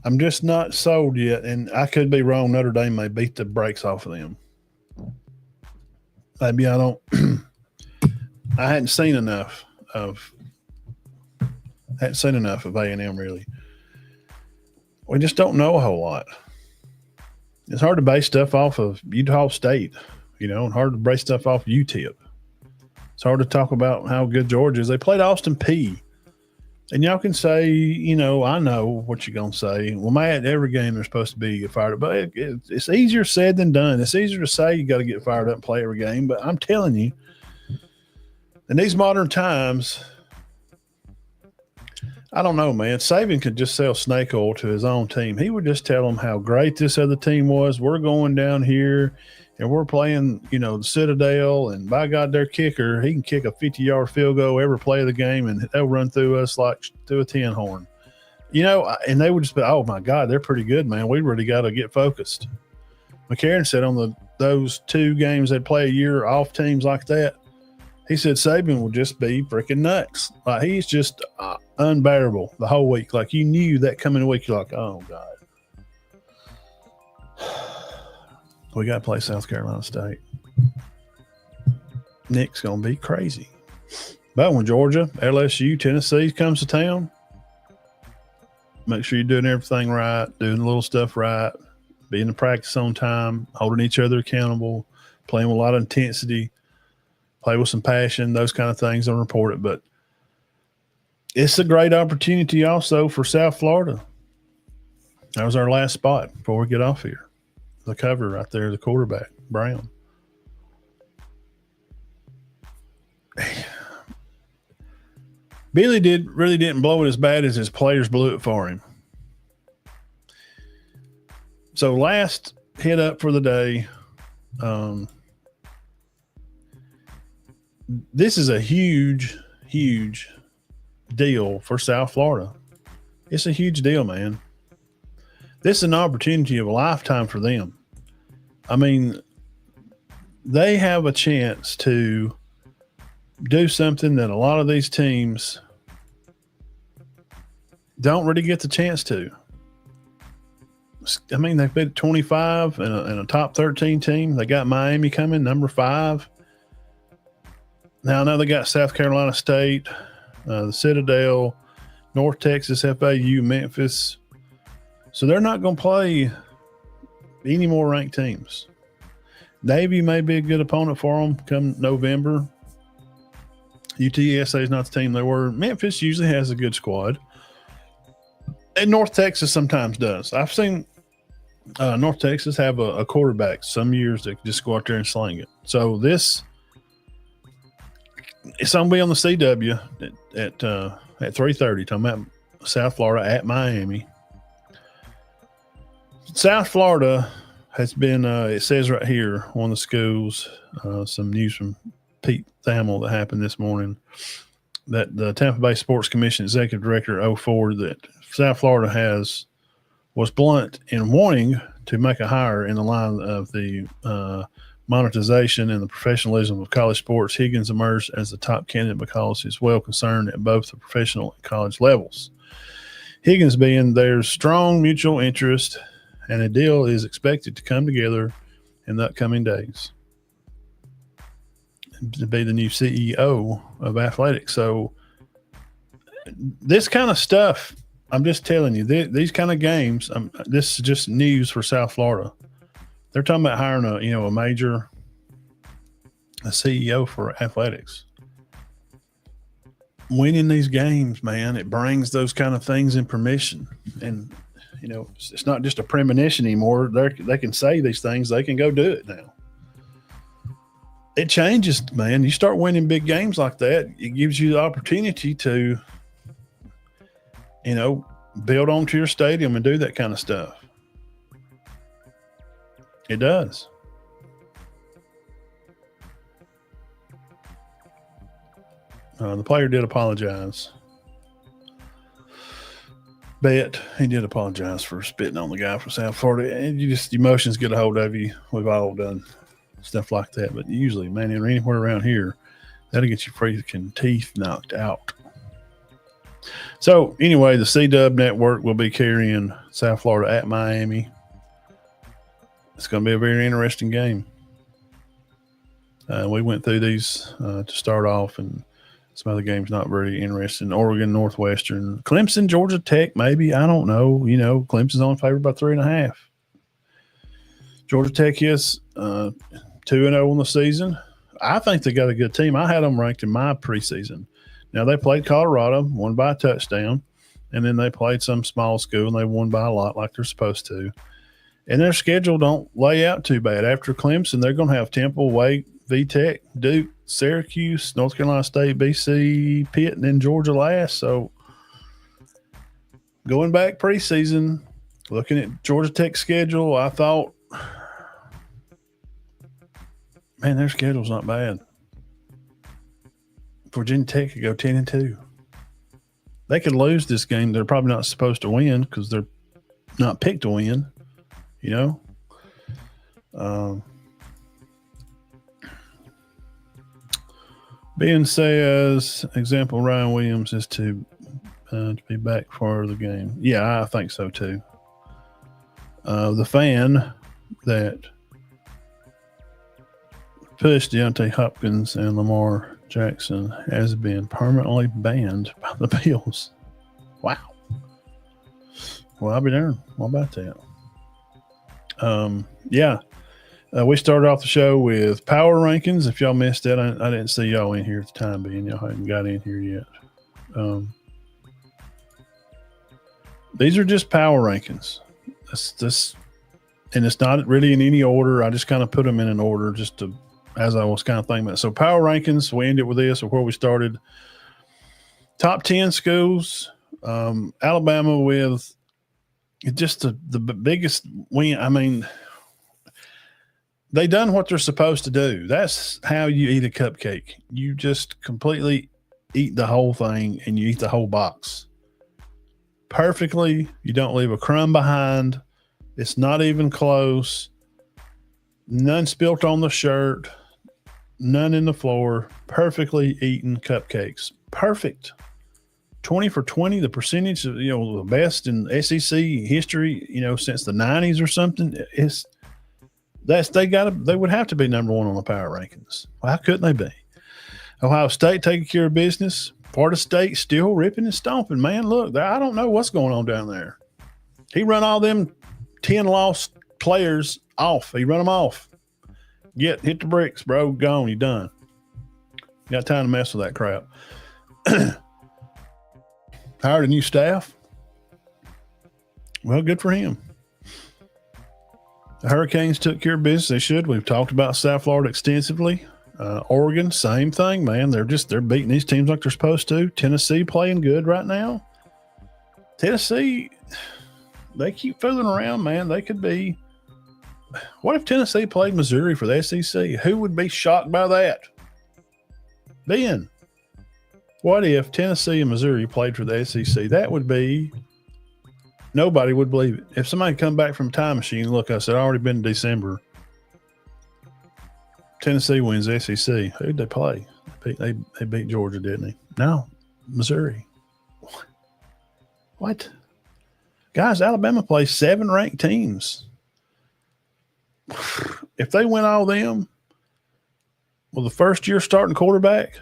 I'm just not sold yet, and I could be wrong. Notre Dame may beat the brakes off of them. Maybe I don't. I hadn't seen enough of A&M really. We just don't know a whole lot. It's hard to base stuff off of Utah State, and hard to base stuff off UTEP. It's hard to talk about how good Georgia is. They played Austin P. And y'all can say, I know what you're going to say. Well, Matt, every game they're supposed to be fired up. But it's easier said than done. It's easier to say you got to get fired up and play every game. But I'm telling you, in these modern times, I don't know, man. Saban could just sell snake oil to his own team. He would just tell them how great this other team was. We're going down here. And we're playing, the Citadel, and by God, their kicker, he can kick a 50-yard field goal every play of the game, and they'll run through us like through a tin horn. And they would just be, oh, my God, they're pretty good, man. We really got to get focused. McCarron said on those 2 games they'd play a year off teams like that, he said Saban will just be freaking nuts. Like, he's just unbearable the whole week. Like, you knew that coming week, you're like, oh, God. We got to play South Carolina State. Nick's going to be crazy. But when Georgia, LSU, Tennessee comes to town, make sure you're doing everything right, doing the little stuff right, being in practice on time, holding each other accountable, playing with a lot of intensity, play with some passion, those kind of things. Don't report it. But it's a great opportunity also for South Florida. That was our last spot before we get off here. The cover right there, the quarterback, Brown. Billy really didn't blow it as bad as his players blew it for him. So last hit up for the day. This is a huge, huge deal for South Florida. It's a huge deal, man. This is an opportunity of a lifetime for them. I mean, they have a chance to do something that a lot of these teams don't really get the chance to. I mean, they've been 25 and a top 13 team. They got Miami coming, number 5. Now, I know they got South Carolina State, the Citadel, North Texas, FAU, Memphis. So they're not going to play any more ranked teams. Navy may be a good opponent for them come November. UTSA is not the team they were. Memphis usually has a good squad. And North Texas sometimes does. I've seen North Texas have a quarterback some years that can just go out there and sling it. So it's going to be on the CW at 3:30. Talking about South Florida at Miami. South Florida has been, it says right here, one of the schools, some news from Pete Thamel that happened this morning, that the Tampa Bay Sports Commission Executive Director 04 that South Florida was blunt in wanting to make a hire in the line of the monetization and the professionalism of college sports. Higgins emerged as the top candidate because he's well concerned at both the professional and college levels. Higgins being there's strong mutual interest, and a deal is expected to come together in the upcoming days to be the new CEO of athletics. So this kind of stuff, I'm just telling you, these kind of games, this is just news for South Florida. They're talking about hiring a CEO for athletics. Winning these games, man, it brings those kind of things in permission. And, it's not just a premonition anymore. They can say these things. They can go do it now. It changes, man. You start winning big games like that, it gives you the opportunity to, build onto your stadium and do that kind of stuff. It does. The player did apologize. But he did apologize for spitting on the guy from South Florida. And emotions get a hold of you. We've all done stuff like that. But usually, man, anywhere around here, that'll get your freaking teeth knocked out. So, anyway, the C-Dub network will be carrying South Florida at Miami. It's going to be a very interesting game. We went through these to start off, and some other games not very interesting. Oregon, Northwestern, Clemson, Georgia Tech, maybe. I don't know. Clemson's only favored by 3.5. Georgia Tech is 2-0 on the season. I think they got a good team. I had them ranked in my preseason. Now, they played Colorado, won by a touchdown, and then they played some small school, and they won by a lot like they're supposed to. And their schedule don't lay out too bad. After Clemson, they're going to have Temple, Wake, VTech, Duke, Syracuse, North Carolina State, BC, Pitt, and then Georgia last. So going back preseason, looking at Georgia Tech's schedule, I thought, man, their schedule's not bad. Virginia Tech could go 10-2. They could lose this game. They're probably not supposed to win because they're not picked to win, Ben says, example, Ryan Williams is to be back for the game. Yeah, I think so too. The fan that pushed Deontay Hopkins and Lamar Jackson has been permanently banned by the Bills. Wow. Well, I'll be darned. What about that? We started off the show with power rankings. If y'all missed that, I didn't see y'all in here at the time being. Y'all hadn't got in here yet. These are just power rankings. And it's not really in any order. I just kind of put them in an order as I was kind of thinking about it. So power rankings, we ended with this, or where we started. Top 10 schools. Alabama with just the biggest win. I mean, they done what they're supposed to do. That's how you eat a cupcake. You just completely eat the whole thing and you eat the whole box perfectly. You don't leave a crumb behind. It's not even close. None spilt on the shirt. None in the floor. Perfectly eaten cupcakes. Perfect. 20 for 20, the percentage of, the best in SEC history, since the 90s or something. They would have to be number one on the power rankings. Well, how couldn't they be? Ohio State taking care of business. Florida State still ripping and stomping. Man, look, I don't know what's going on down there. He run all them 10 lost players off. He run them off. Hit the bricks, bro. Gone. You done. You got time to mess with that crap. Hired a new staff. Well, good for him. The Hurricanes took care of business. They should. We've talked about South Florida extensively. Oregon, same thing, man. They're beating these teams like they're supposed to. Tennessee playing good right now. Tennessee, they keep fooling around, man. They could be. What if Tennessee played Missouri for the SEC? Who would be shocked by that? Ben, what if Tennessee and Missouri played for the SEC? That would be. Nobody would believe it. If somebody come back from a time machine, look, I said, already been December. Tennessee wins the SEC. Who'd they play? They beat Georgia, didn't they? No, Missouri. What? Guys, Alabama plays 7 ranked teams. If they win all them, well, the first year starting quarterback,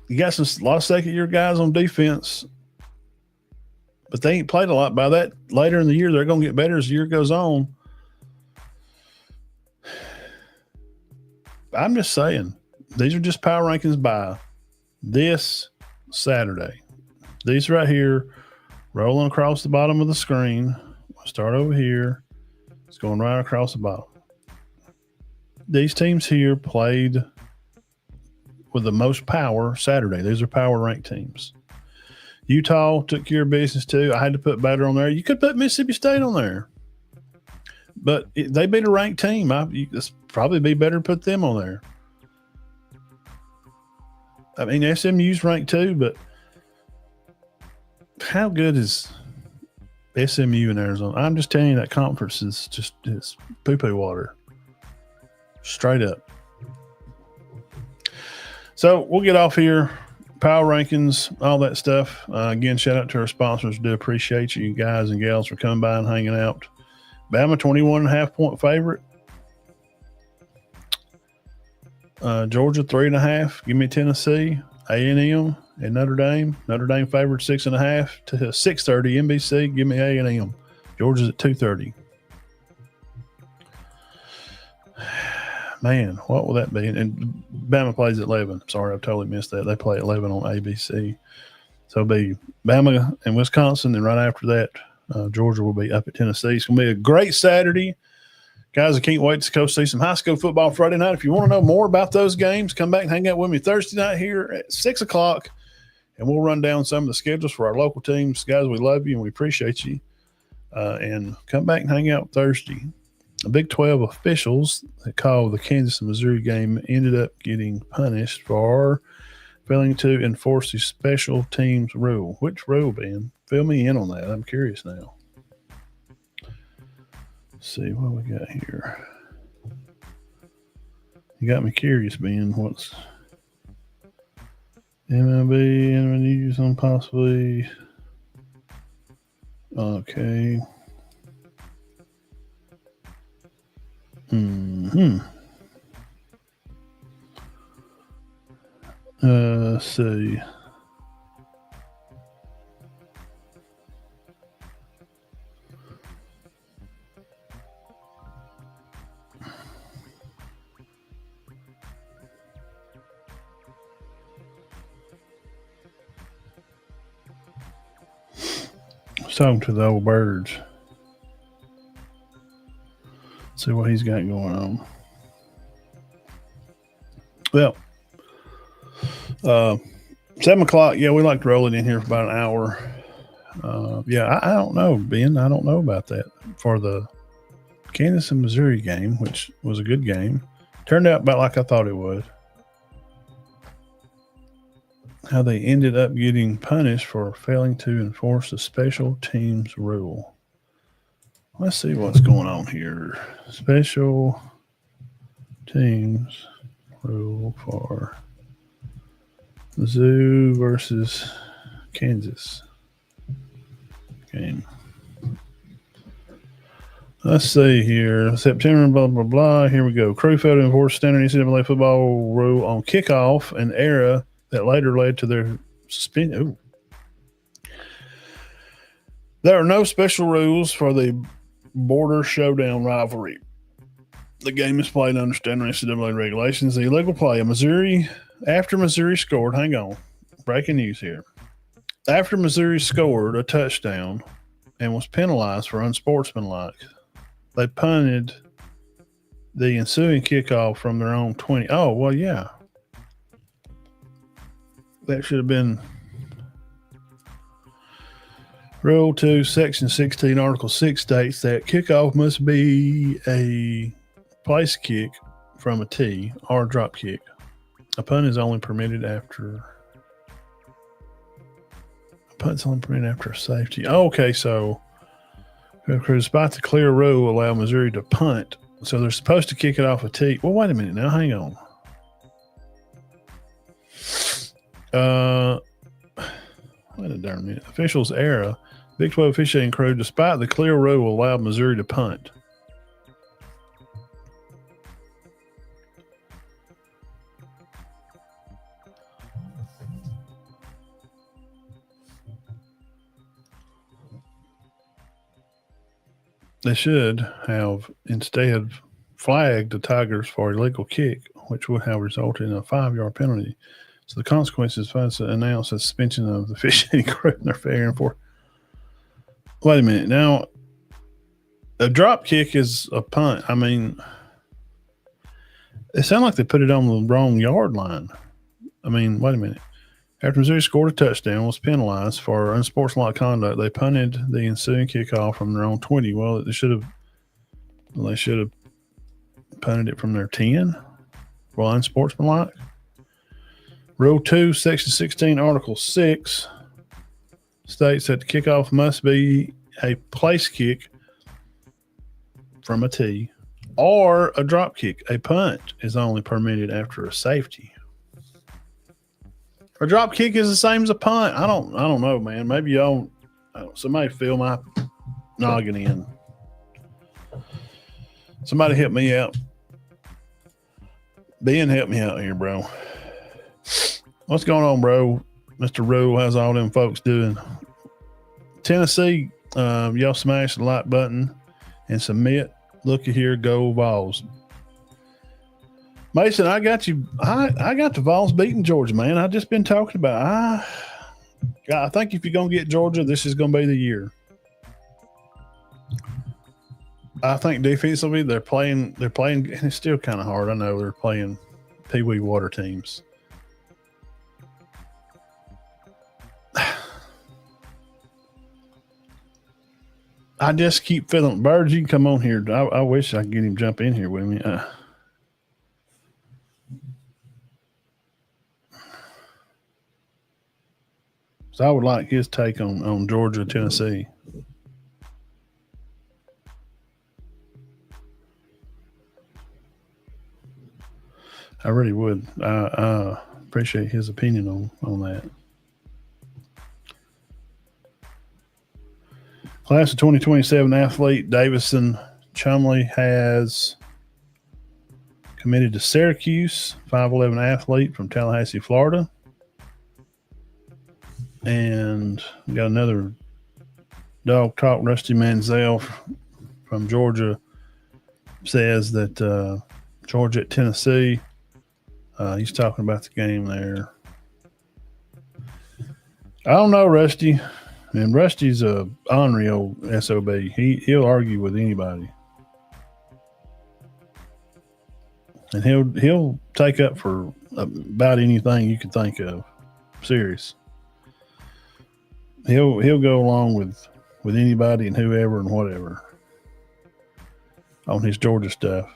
you got a lot of second-year guys on defense, but they ain't played a lot. By that, later in the year, they're going to get better as the year goes on. I'm just saying, these are just power rankings by this Saturday. These right here, rolling across the bottom of the screen. We'll start over here. It's going right across the bottom. These teams here played with the most power Saturday. These are power ranked teams. Utah took care of business too. I had to put Baylor on there. You could put Mississippi State on there, but they beat a ranked team. It's probably be better to put them on there. I mean, SMU's ranked too, but how good is SMU in Arizona? I'm just telling you, that conference is just poo-poo water. Straight up. So we'll get off here. Power rankings, all that stuff. Again, shout out to our sponsors. Do appreciate you guys and gals for coming by and hanging out. Bama, 21.5 point favorite. Georgia, 3.5. Give me Tennessee. A&M and Notre Dame. Notre Dame favored 6.5 to 6:30 NBC. Give me A&M. Georgia's at 2:30. Man, what will that be? And Bama plays at 11. Sorry, I totally missed that. They play at 11 on ABC. So it'll be Bama and Wisconsin, and right after that, Georgia will be up at Tennessee. It's going to be a great Saturday. Guys, I can't wait to go see some high school football Friday night. If you want to know more about those games, come back and hang out with me Thursday night here at 6 o'clock, and we'll run down some of the schedules for our local teams. Guys, we love you and we appreciate you. And come back and hang out Thursday. The Big 12 officials that called the Kansas and Missouri game ended up getting punished for failing to enforce the special teams rule. Which rule, Ben? Fill me in on that. I'm curious now. Let's see what we got here. You got me curious, Ben. What's MLB, news on possibly. Okay. Let's see. I was talking to the old birds. See what he's got going on. Well, 7 o'clock. Yeah, we like to roll it in here for about an hour. I don't know, Ben. I don't know about that. For the Kansas and Missouri game, which was a good game, turned out about like I thought it would. How they ended up getting punished for failing to enforce the special teams rule. Let's see what's going on here. Special teams rule for Mizzou versus Kansas game. Let's see here. September, blah, blah, blah. Here we go. Crew failed to enforce standard NCAA football rule on kickoff, an error that later led to their suspension. There are no special rules for the border showdown rivalry. The game is played under standard NCAA regulations. The illegal play of Missouri, after Missouri scored, hang on, breaking news here. After Missouri scored a touchdown and was penalized for unsportsmanlike, they punted the ensuing kickoff from their own 20. Oh, well, yeah. That should have been Rule 2, Section 16, Article 6 states that kickoff must be a place kick from a tee or a drop kick. A punt is only permitted after a safety. Oh, okay, so despite the clear rule allow Missouri to punt, so they're supposed to kick it off a tee. Well, wait a minute now. Hang on. Wait a darn minute. Officials error. Big 12 officiating crew, despite the clear rule, allowed Missouri to punt. They should have instead flagged the Tigers for a illegal kick, which would have resulted in a 5-yard penalty. So the consequences was announced a suspension of the officiating crew and their fair and for. Wait a minute. Now, a drop kick is a punt. I mean, it sounded like they put it on the wrong yard line. I mean, wait a minute. After Missouri scored a touchdown, was penalized for unsportsmanlike conduct, they punted the ensuing kickoff from their own 20. Well, they should have punted it from their 10. Well, unsportsmanlike. Rule 2, Section 16, Article 6 states that the kickoff must be a place kick from a tee or a drop kick. A punt is only permitted after a safety. A drop kick is the same as a punt. I don't know, man. Maybe y'all, somebody fill my noggin in. Somebody help me out. Ben, help me out here, bro. What's going on, bro? Mr. Rule, how's all them folks doing? Tennessee, y'all smash the like button and submit. Looky here, go Vols. Mason, I got you. I got the Vols beating Georgia, man. I've just been talking about. I think if you're gonna get Georgia, this is gonna be the year. I think defensively they're playing, and it's still kind of hard. I know they're playing Pee Wee water teams. I just keep feeling Birds. You can come on here. I wish I could get him jump in here with me. So I would like his take on Georgia, Tennessee. I really would. I appreciate his opinion on that. Class of 2027 athlete Davison Chumley has committed to Syracuse, 5'11" athlete from Tallahassee, Florida. And we got another Dog Talk. Rusty Manziel from Georgia says that Georgia at Tennessee. He's talking about the game there. I don't know, Rusty. And Rusty's a ornery old SOB. He'll argue with anybody. And he'll take up for about anything you can think of. Serious. He'll go along with anybody and whoever and whatever on his Georgia stuff.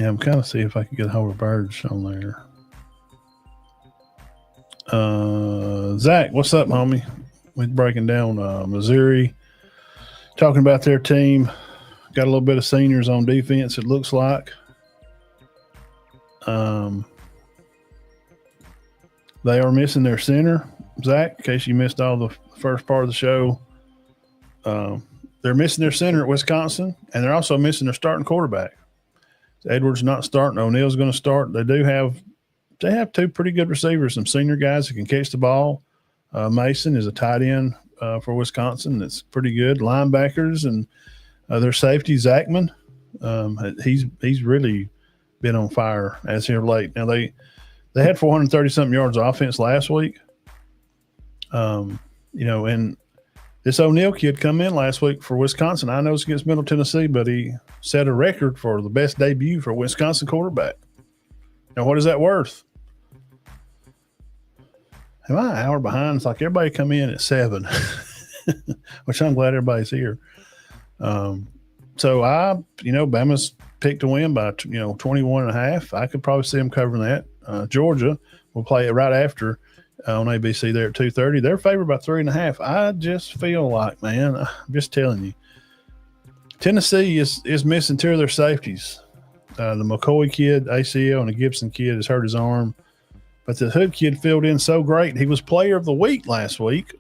Yeah, I'm kind of see if I can get a hold of Birds on there. Zach, what's up, homie? We're breaking down Missouri, talking about their team. Got a little bit of seniors on defense, it looks like. They are missing their center, Zach, in case you missed all the first part of the show. They're missing their center at Wisconsin, and they're also missing their starting quarterback. Edwards not starting. O'Neill's going to start. They have two pretty good receivers, some senior guys that can catch the ball. Mason is a tight end for Wisconsin that's pretty good. Linebackers and their safety, Zachman. He's really been on fire as here late. Now they They had 430 something yards of offense last week. And this O'Neal kid come in last week for Wisconsin. I know it's against Middle Tennessee, but he set a record for the best debut for a Wisconsin quarterback. Now, what is that worth? Am I an hour behind? It's like everybody come in at 7, which I'm glad everybody's here. So Bama's picked to win by 21.5. I could probably see them covering that. Georgia will play it right after on ABC there at 2:30. They're favored by 3.5. I just feel like, man, I'm just telling you, Tennessee is missing 2 of their safeties. The McCoy kid, ACL, and the Gibson kid has hurt his arm. But the Hood kid filled in so great. He was player of the week last week.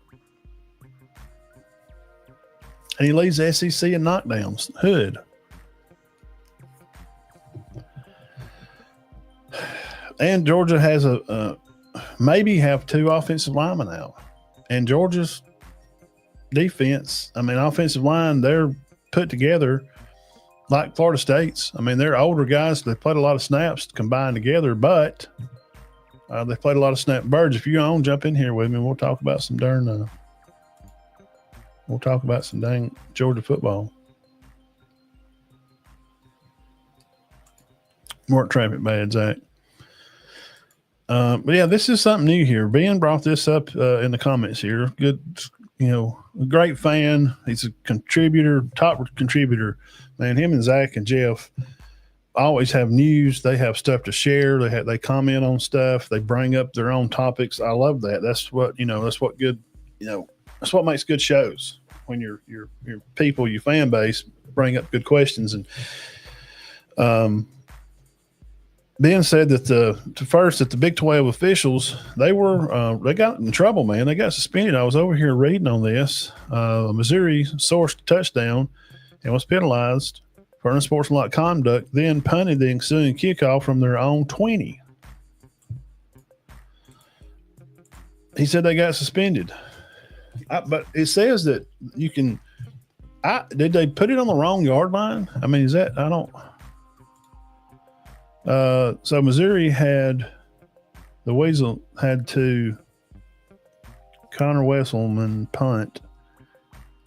And he leads the SEC in knockdowns. Hood. And Georgia has maybe have 2 offensive linemen out. And Georgia's defense, offensive line, they're put together like Florida State's. They're older guys. They played a lot of snaps combined together, but they played a lot of snap. Birds, if you own, jump in here with me. We'll talk about some dang Georgia football. More traffic bad, Zach. But yeah, this is something new here. Ben brought this up in the comments here. Good, a great fan. He's a contributor, top contributor. Man, him and Zach and Jeff always have news. They have stuff to share. They comment on stuff. They bring up their own topics. I love that. That's what good, that's what makes good shows. When your people, your fan base bring up good questions. And Ben said that the Big 12 officials, they got in trouble, man. They got suspended. I was over here reading on this. Missouri sourced a touchdown and was penalized for unsportsmanlike conduct, then punted the ensuing kickoff from their own 20. He said they got suspended. But it says that you can did they put it on the wrong yard line? Is that – I don't – so Missouri had – the Weasel had to Connor Wesselman punt.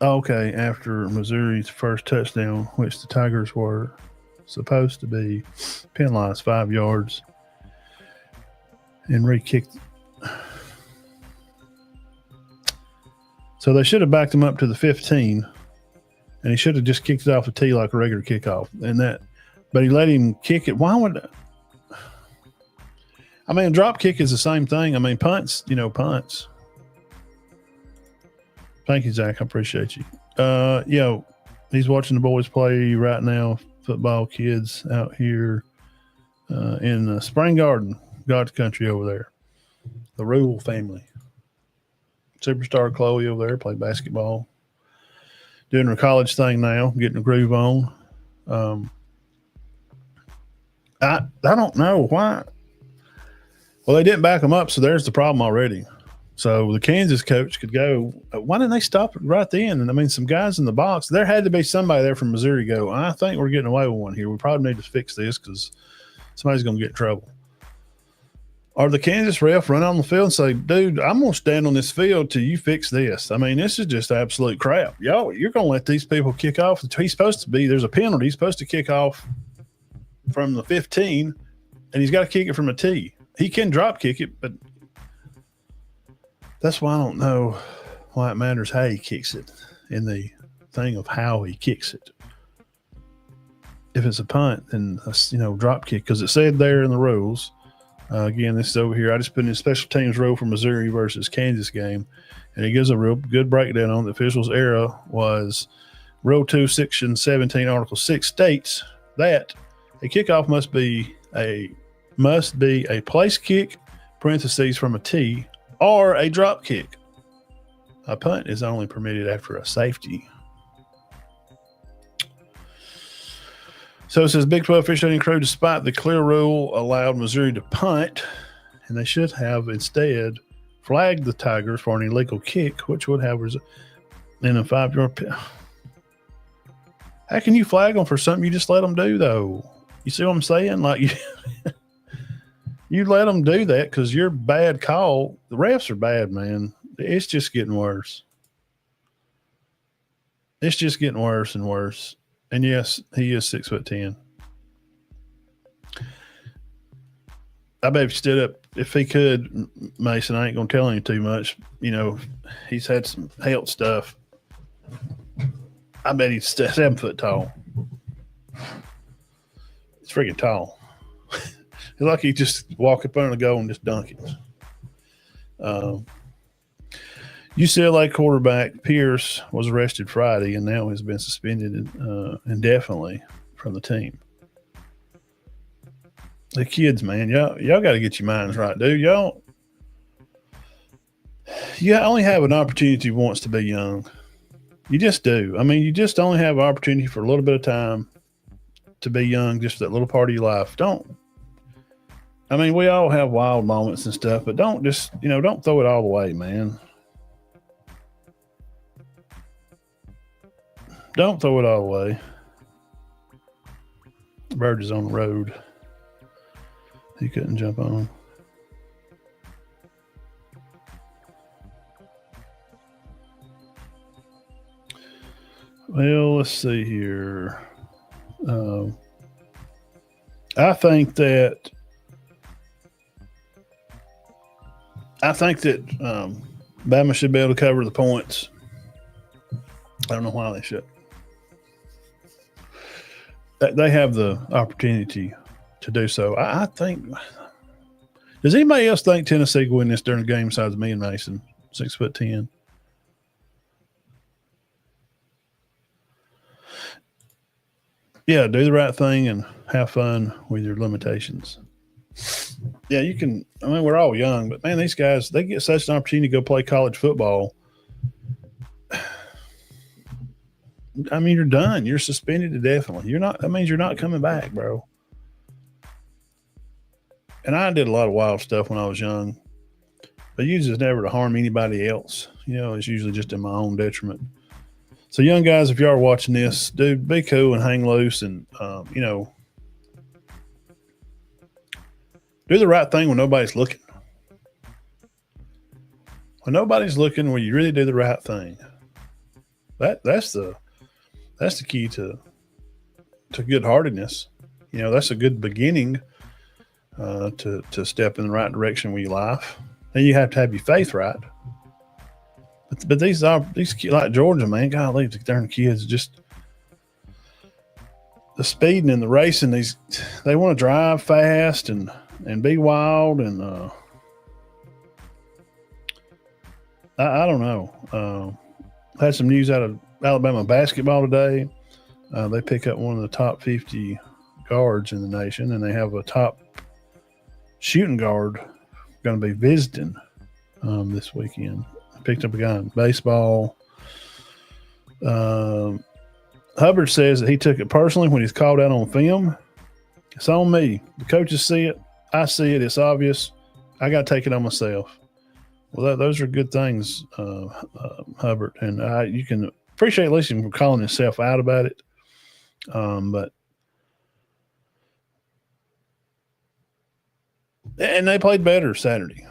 Okay, after Missouri's first touchdown, which the Tigers were supposed to be penalized 5 yards and re-kicked. So they should have backed him up to the 15, and he should have just kicked it off the tee like a regular kickoff. But he let him kick it. Why would? Drop kick is the same thing. Punts. Punts. Thank you, Zach. I appreciate you. He's watching the boys play right now. Football kids out here in Spring Garden, God's country over there. The Rule family. Superstar Chloe over there played basketball, doing her college thing now, getting a groove on. I don't know why. Well, they didn't back them up, so there's the problem already. So the Kansas coach could go, why didn't they stop it right then? And some guys in the box, there had to be somebody there from Missouri go, I think we're getting away with one here. We probably need to fix this because somebody's going to get in trouble. Or the Kansas ref run on the field and say, dude, I'm going to stand on this field till you fix this. This is just absolute crap. Y'all, you're going to let these people kick off. He's supposed to be, there's a penalty. He's supposed to kick off from the 15, and he's got to kick it from a tee. He can drop kick it, but that's why I don't know why it matters how he kicks it in the thing of how he kicks it. If it's a punt, then drop kick, because it said there in the rules. Again, this is over here. I just put in a special teams rule for Missouri versus Kansas game, and it gives a real good breakdown on the officials' error was Rule 2, Section 17, Article 6 states that a kickoff must be a place kick, parentheses, from a tee, or a drop kick. A punt is only permitted after a safety. So it says Big 12 officiating crew, despite the clear rule, allowed Missouri to punt, and they should have instead flagged the Tigers for an illegal kick, which would have in a 5-yard penalty. How can you flag them for something you just let them do, though? You see what I'm saying? You let them do that because your bad call. The refs are bad, man. It's just getting worse. It's just getting worse and worse. And yes, he is 6'10". I bet if he stood up, if he could, Mason, I ain't gonna tell him too much. You know, he's had some health stuff. I bet he's 7 foot tall. It's freaking tall. It's like he just walk up under the goal and just dunk it. UCLA quarterback Pierce was arrested Friday and now has been suspended indefinitely from the team. The kids, man, y'all got to get your minds right, dude. You only have an opportunity once to be young. You just do. I mean, you just only have an opportunity for a little bit of time to be young, just that little part of your life. I mean, we all have wild moments and stuff, but don't throw it all away, man. Don't throw it all away. The bird is on the road. He couldn't jump on. Well, let's see here. I think that Bama should be able to cover the points. I don't know why they should. They have the opportunity to do so. I think. Does anybody else think Tennessee will win this during the game besides me and Mason? 6'10". Yeah, do the right thing and have fun with your limitations. Yeah, you can. I mean, we're all young, but man, these guys, they get such an opportunity to go play college football. I mean, you're done. You're suspended indefinitely. That means you're not coming back, bro. And I did a lot of wild stuff when I was young, but usually it's never to harm anybody else. You know, it's usually just in my own detriment. So, young guys, if you are watching this, dude, be cool and hang loose and, do the right thing when nobody's looking. When nobody's looking, when you really do the right thing. That's the key to good-heartedness. You know, that's a good beginning to step in the right direction with your life. Then you have to have your faith right. But these kids like Georgia, man, golly, the darn kids just the speeding and the racing. They want to drive fast and be wild and I don't know. Had some news out of Alabama basketball today. They pick up one of the top 50 guards in the nation, and they have a top shooting guard going to be visiting this weekend. Picked up a guy in baseball. Hubbard says that he took it personally when he's called out on film. It's on me. The coaches see it. I see it. It's obvious. I got to take it on myself. Well, those are good things, Hubbard. And you can appreciate at least him calling himself out about it. And they played better Saturday.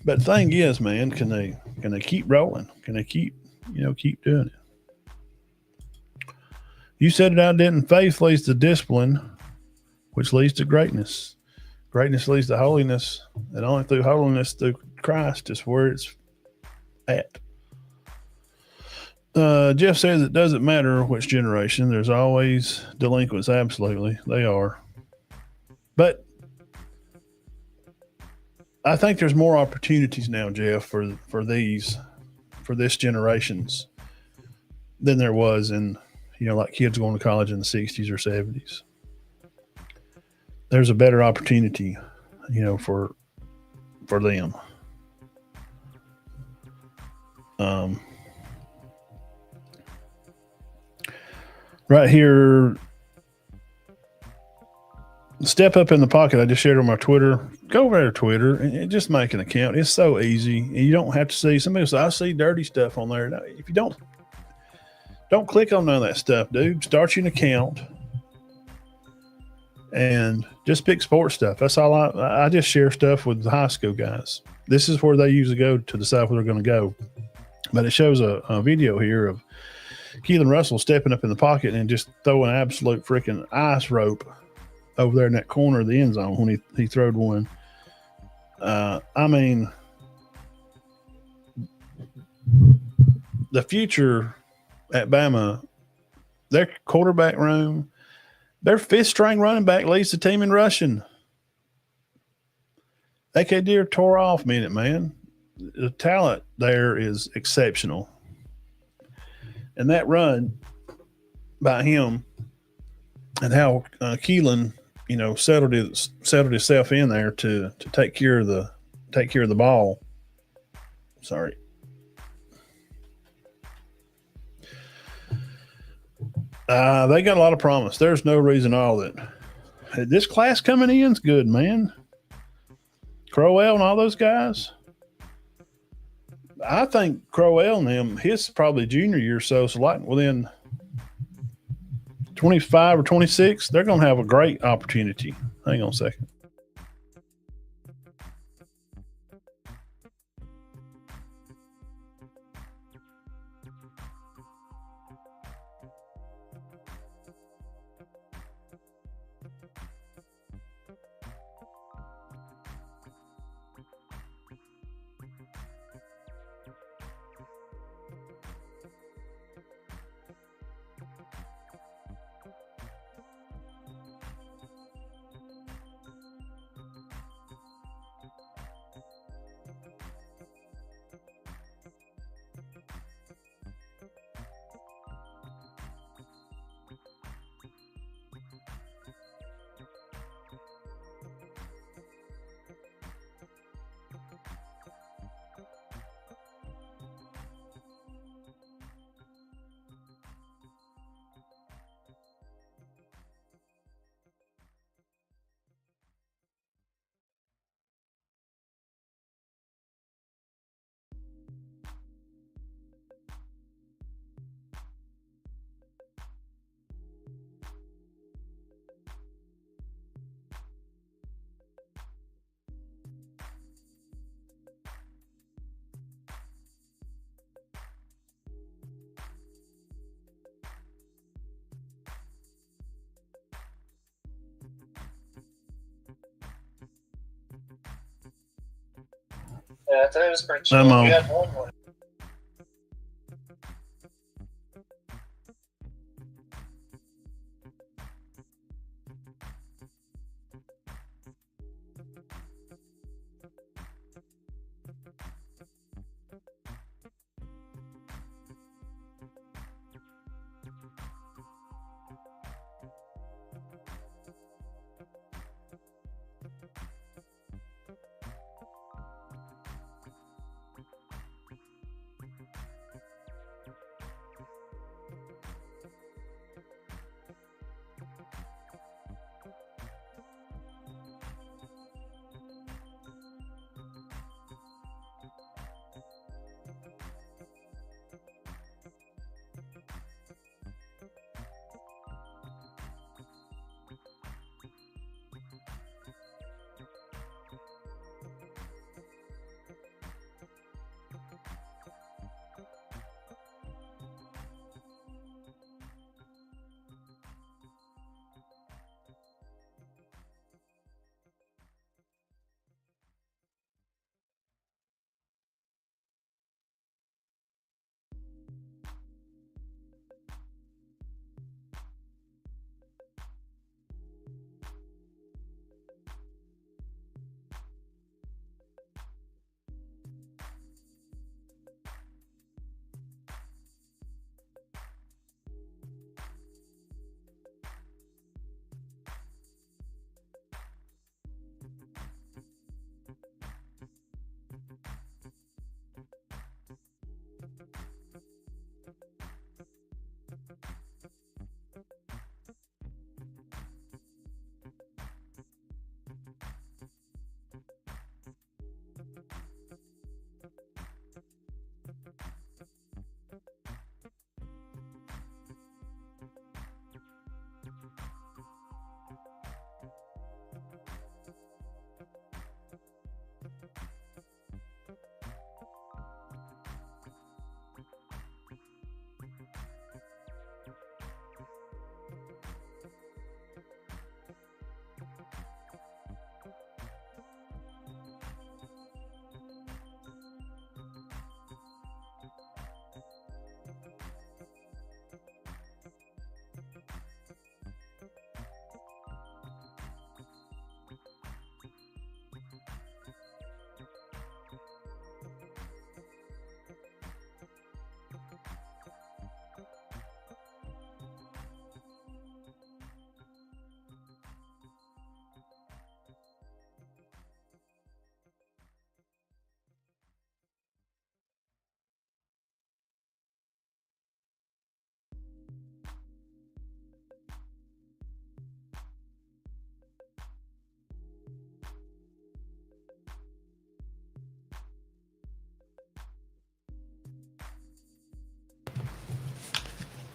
But the thing is, man, can they keep rolling? Can they keep doing it? You said it out, didn't? Faith leads to discipline, which leads to greatness. Greatness leads to holiness, and only through holiness, through Christ, is where it's at. Jeff says it doesn't matter which generation. There's always delinquents. Absolutely, they are. But I think there's more opportunities now, Jeff, for this generations than there was in, like kids going to college in the 60s or 70s. There's a better opportunity, for them. Right here, step up in the pocket. I just shared on my Twitter. Go over to Twitter and just make an account. It's so easy, and you don't have to see. Somebody say, "I see dirty stuff on there." No, if you don't click on none of that stuff, dude. Start you an account, and just pick sports stuff. That's all I just share stuff with the high school guys. This is where they usually go to decide where they're going to go. But it shows a video here of Keelan Russell stepping up in the pocket and just throwing an absolute freaking ice rope over there in that corner of the end zone when he throwed one. I mean, the future at Bama, their quarterback room, their fifth string running back leads the team in rushing. AK Deer tore off Minute Man. The talent there is exceptional. And that run by him and how Keelan, settled himself in there to take care of the ball. Sorry. They got a lot of promise. There's no reason all that. This class coming in is good, man. Crowell and all those guys. I think Crowell and him, his probably junior year so like within 25 or 26, they're going to have a great opportunity. Hang on a second. Yeah, today was pretty chill. We had one more.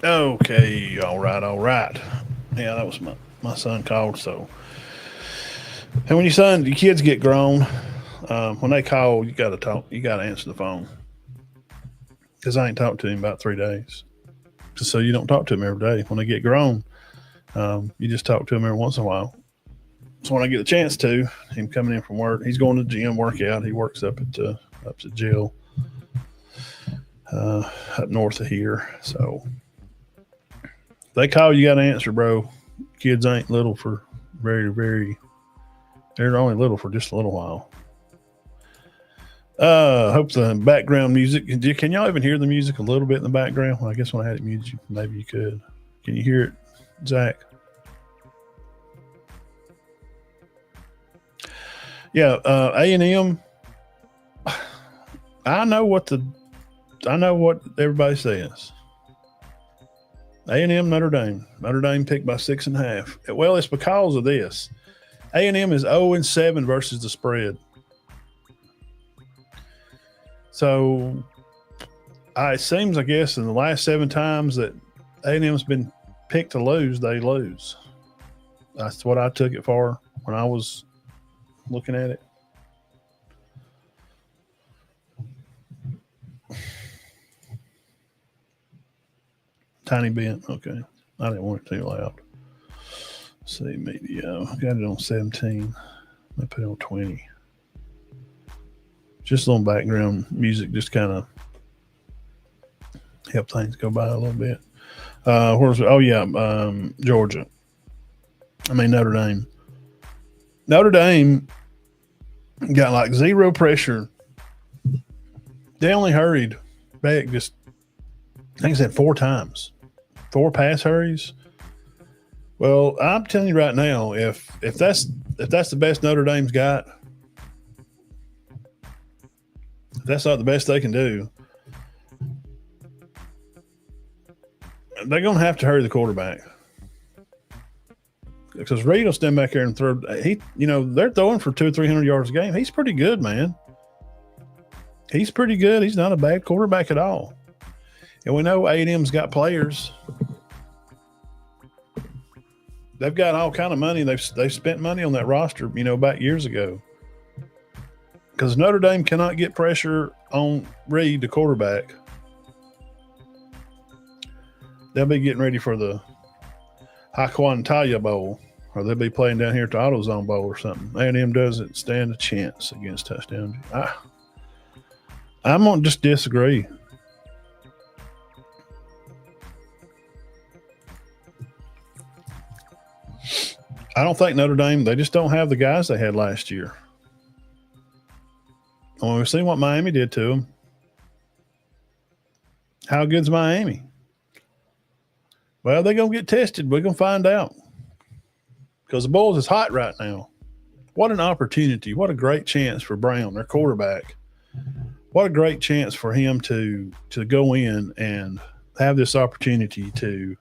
Okay, all right. Yeah, that was my son called. So, and when your kids get grown, when they call, you got to talk. You got to answer the phone because I ain't talked to him about 3 days. Just so you don't talk to him every day. When they get grown, you just talk to him every once in a while. So when I get the chance to, him coming in from work, he's going to the gym, workout. He works up at jail up north of here. So they call, you got to answer, bro. Kids ain't little for very, very. They're only little for just a little while. Hope the background music. Can y'all even hear the music a little bit in the background? Well, I guess when I had it muted, maybe you could. Can you hear it, Zach? Yeah, A&M. I know what everybody says. A&M, Notre Dame. Notre Dame picked by 6.5. Well, it's because of this. A&M is 0-7 versus the spread. So it seems, I guess, in the last 7 times that A&M's been picked to lose, they lose. That's what I took it for when I was looking at it. Tiny bit. Okay. I didn't want it too loud. Let's see, media. I got it on 17. I put it on 20. Just a little background music, just kind of help things go by a little bit. Where's it? Oh, yeah, Georgia. Notre Dame. Notre Dame got like zero pressure. They only hurried back just, I think it's at 4 times. 4 pass hurries. Well, I'm telling you right now, if that's the best Notre Dame's got, if that's not the best they can do, they're going to have to hurry the quarterback. Because Reed will stand back there and throw. They're throwing for 200-300 yards a game. He's pretty good, man. He's pretty good. He's not a bad quarterback at all. And we know A&M's got players. They've got all kind of money. They've spent money on that roster, back years ago. Because Notre Dame cannot get pressure on Reed, the quarterback. They'll be getting ready for the Haquan Bowl, or they'll be playing down here at the AutoZone Bowl or something. A&M doesn't stand a chance against touchdown. I'm going to just disagree. I don't think Notre Dame, they just don't have the guys they had last year. Well, we've seen what Miami did to them. How good's Miami? Well, they're going to get tested. We're going to find out. Because the Bulls is hot right now. What an opportunity. What a great chance for Brown, their quarterback. What a great chance for him to go in and have this opportunity to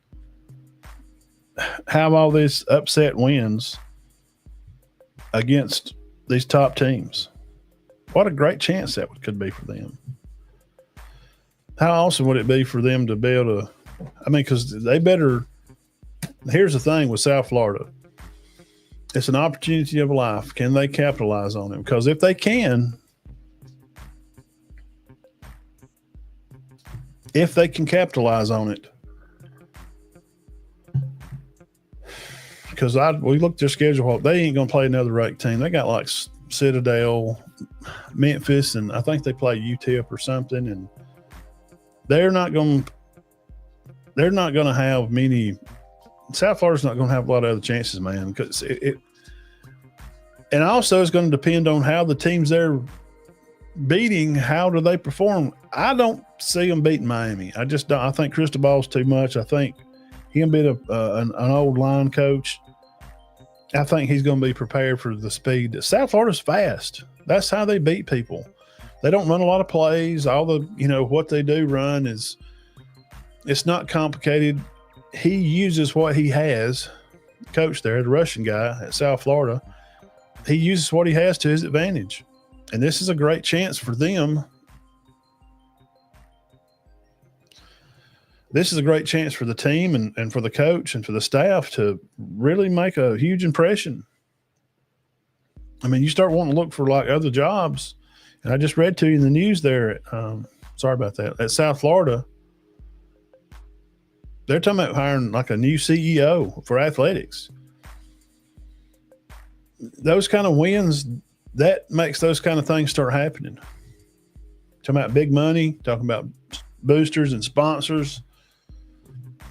have all these upset wins against these top teams. What a great chance that could be for them. How awesome would it be for them to be able to, because they better, here's the thing with South Florida. It's an opportunity of a life. Can they capitalize on it? Because if they can capitalize on it, because we looked at their schedule, they ain't going to play another ranked team. They got like Citadel, Memphis, and I think they play UTEP or something, and they're not going to have many. South Florida's not going to have a lot of other chances, man. Because and also it's going to depend on how the teams they're beating, how do they perform. I don't see them beating Miami. I just don't. I think Cristobal's too much. I think him being an old line coach, I think he's going to be prepared for the speed. South Florida's fast. That's how they beat people. They don't run a lot of plays. All the, what they do run it's not complicated. He uses what he has. Coach there, the Russian guy at South Florida, he uses what he has to his advantage. And this is a great chance for them. this is a great chance for the team and for the coach and for the staff to really make a huge impression. I mean, you start wanting to look for like other jobs. And I just read to you in the news there. Sorry about that. At South Florida, they're talking about hiring like a new CEO for athletics. Those kind of wins, that makes those kind of things start happening. Talking about big money, talking about boosters and sponsors.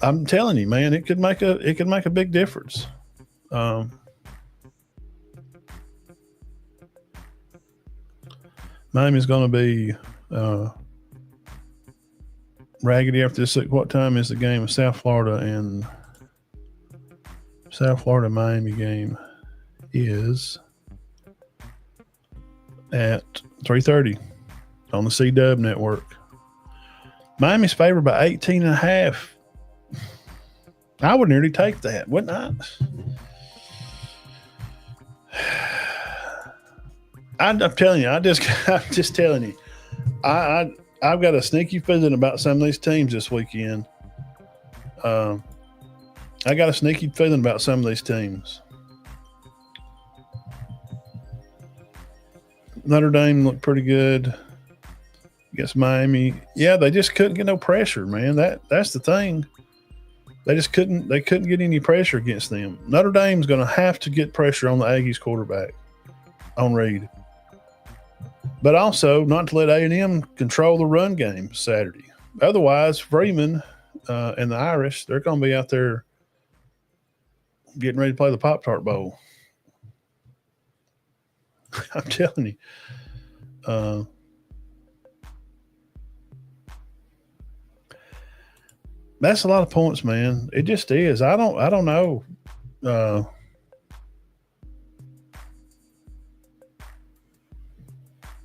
I'm telling you, man, it could make a big difference. Miami's going to be raggedy after this. What time is the game of South Florida Miami game is at 3:30 on the C-Dub network. Miami's favored by 18.5. I would nearly take that, wouldn't I? I'm telling you, I'm just telling you. I've got a sneaky feeling about some of these teams this weekend. I got a sneaky feeling about some of these teams. Notre Dame looked pretty good against Miami. Yeah, they just couldn't get no pressure, man. That's the thing. They couldn't get any pressure against them. Notre Dame's going to have to get pressure on the Aggies quarterback, on Reed. But also not to let A&M control the run game Saturday. Otherwise, Freeman and the Irish, they're going to be out there getting ready to play the Pop-Tart Bowl. I'm telling you. That's a lot of points, man. It just is. I don't know.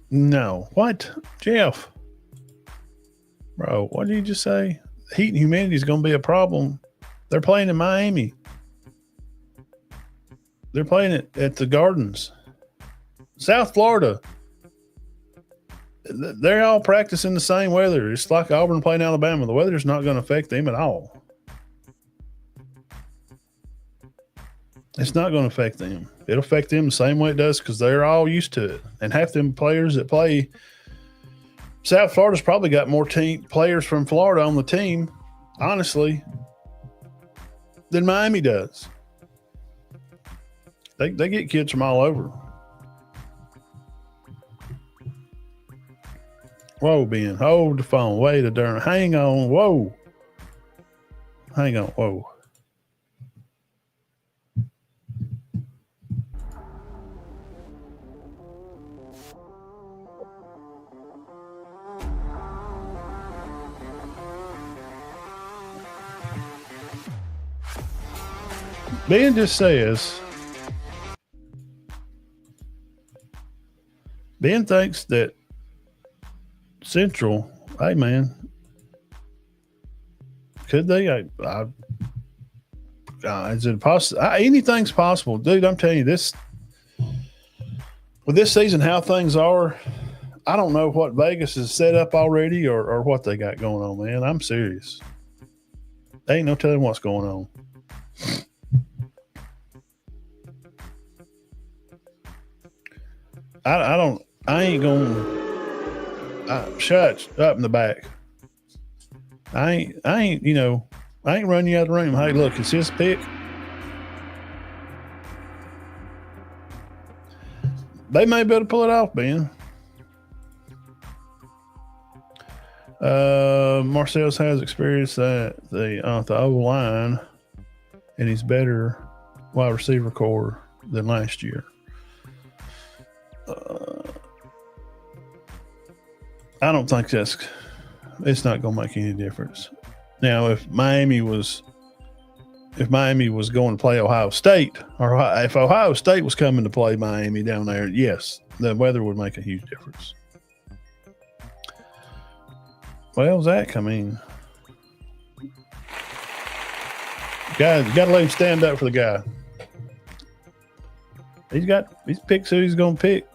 No. What? Jeff? Bro, what did you just say? Heat and humidity is going to be a problem. They're playing in Miami. They're playing it at the Gardens. South Florida. They're all practicing the same weather. It's like Auburn playing Alabama. The weather's not going to affect them at all. It's not going to affect them. It'll affect them the same way it does because they're all used to it. And half them players that play South Florida's probably got more players from Florida on the team, honestly, than Miami does. They get kids from all over. Whoa, Ben. Hold the phone. Wait a darn. Hang on. Whoa. Hang on. Whoa. Ben just says, Ben thinks that Central, hey man, could they? Is it possible? Anything's possible, dude. I'm telling you this. With this season, how things are, I don't know what Vegas is set up already or what they got going on, man. I'm serious. There ain't no telling what's going on. I ain't going. Shut up in the back. I ain't running you out of the room. Hey, look, it's his pick. They may be able to pull it off, Ben. Marcel's has experience at the O-line, and he's better wide receiver core than last year. I don't think it's not going to make any difference. Now, if Miami was going to play Ohio State, or if Ohio State was coming to play Miami down there, yes, the weather would make a huge difference. Well, Zach, I mean, guys, you got to let him stand up for the guy. He's picked who he's going to pick.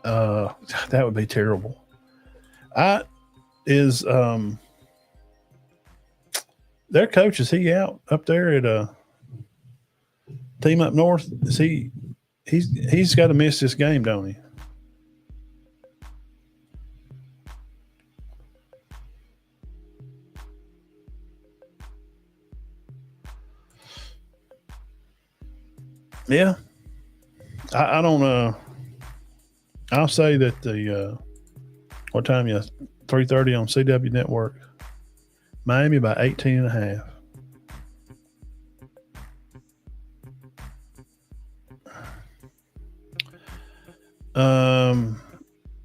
That would be terrible. their coach, is he out up there at a team up north? Is he's got to miss this game, don't he? Yeah, I don't. I'll say that the what time? Yeah, 3:30 on CW Network. Miami by 18.5.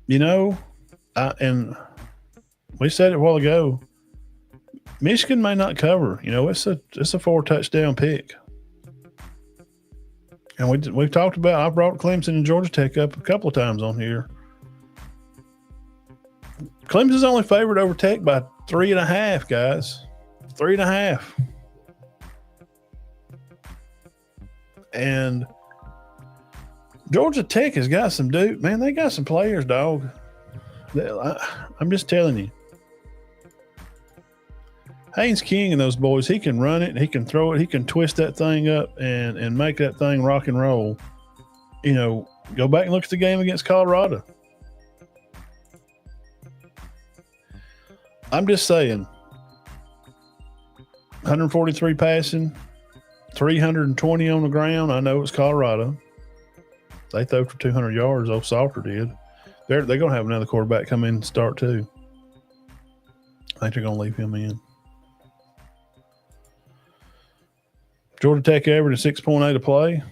You know, and we said it a while ago. Michigan may not cover. You know, it's a 4-touchdown pick. And we've talked about. I brought Clemson and Georgia Tech up a couple of times on here. Clemson's only favored over Tech by 3.5, guys. 3.5. And Georgia Tech has got some dude. Man, they got some players, dog. I'm just telling you. Haynes King and those boys, he can run it, he can throw it, he can twist that thing up and make that thing rock and roll. You know, go back and look at the game against Colorado. I'm just saying, 143 passing, 320 on the ground. I know it's Colorado. They throw for 200 yards. Old Salter did. They're going to have another quarterback come in and start too. I think they're going to leave him in. Georgia Tech average a 6.8 a play.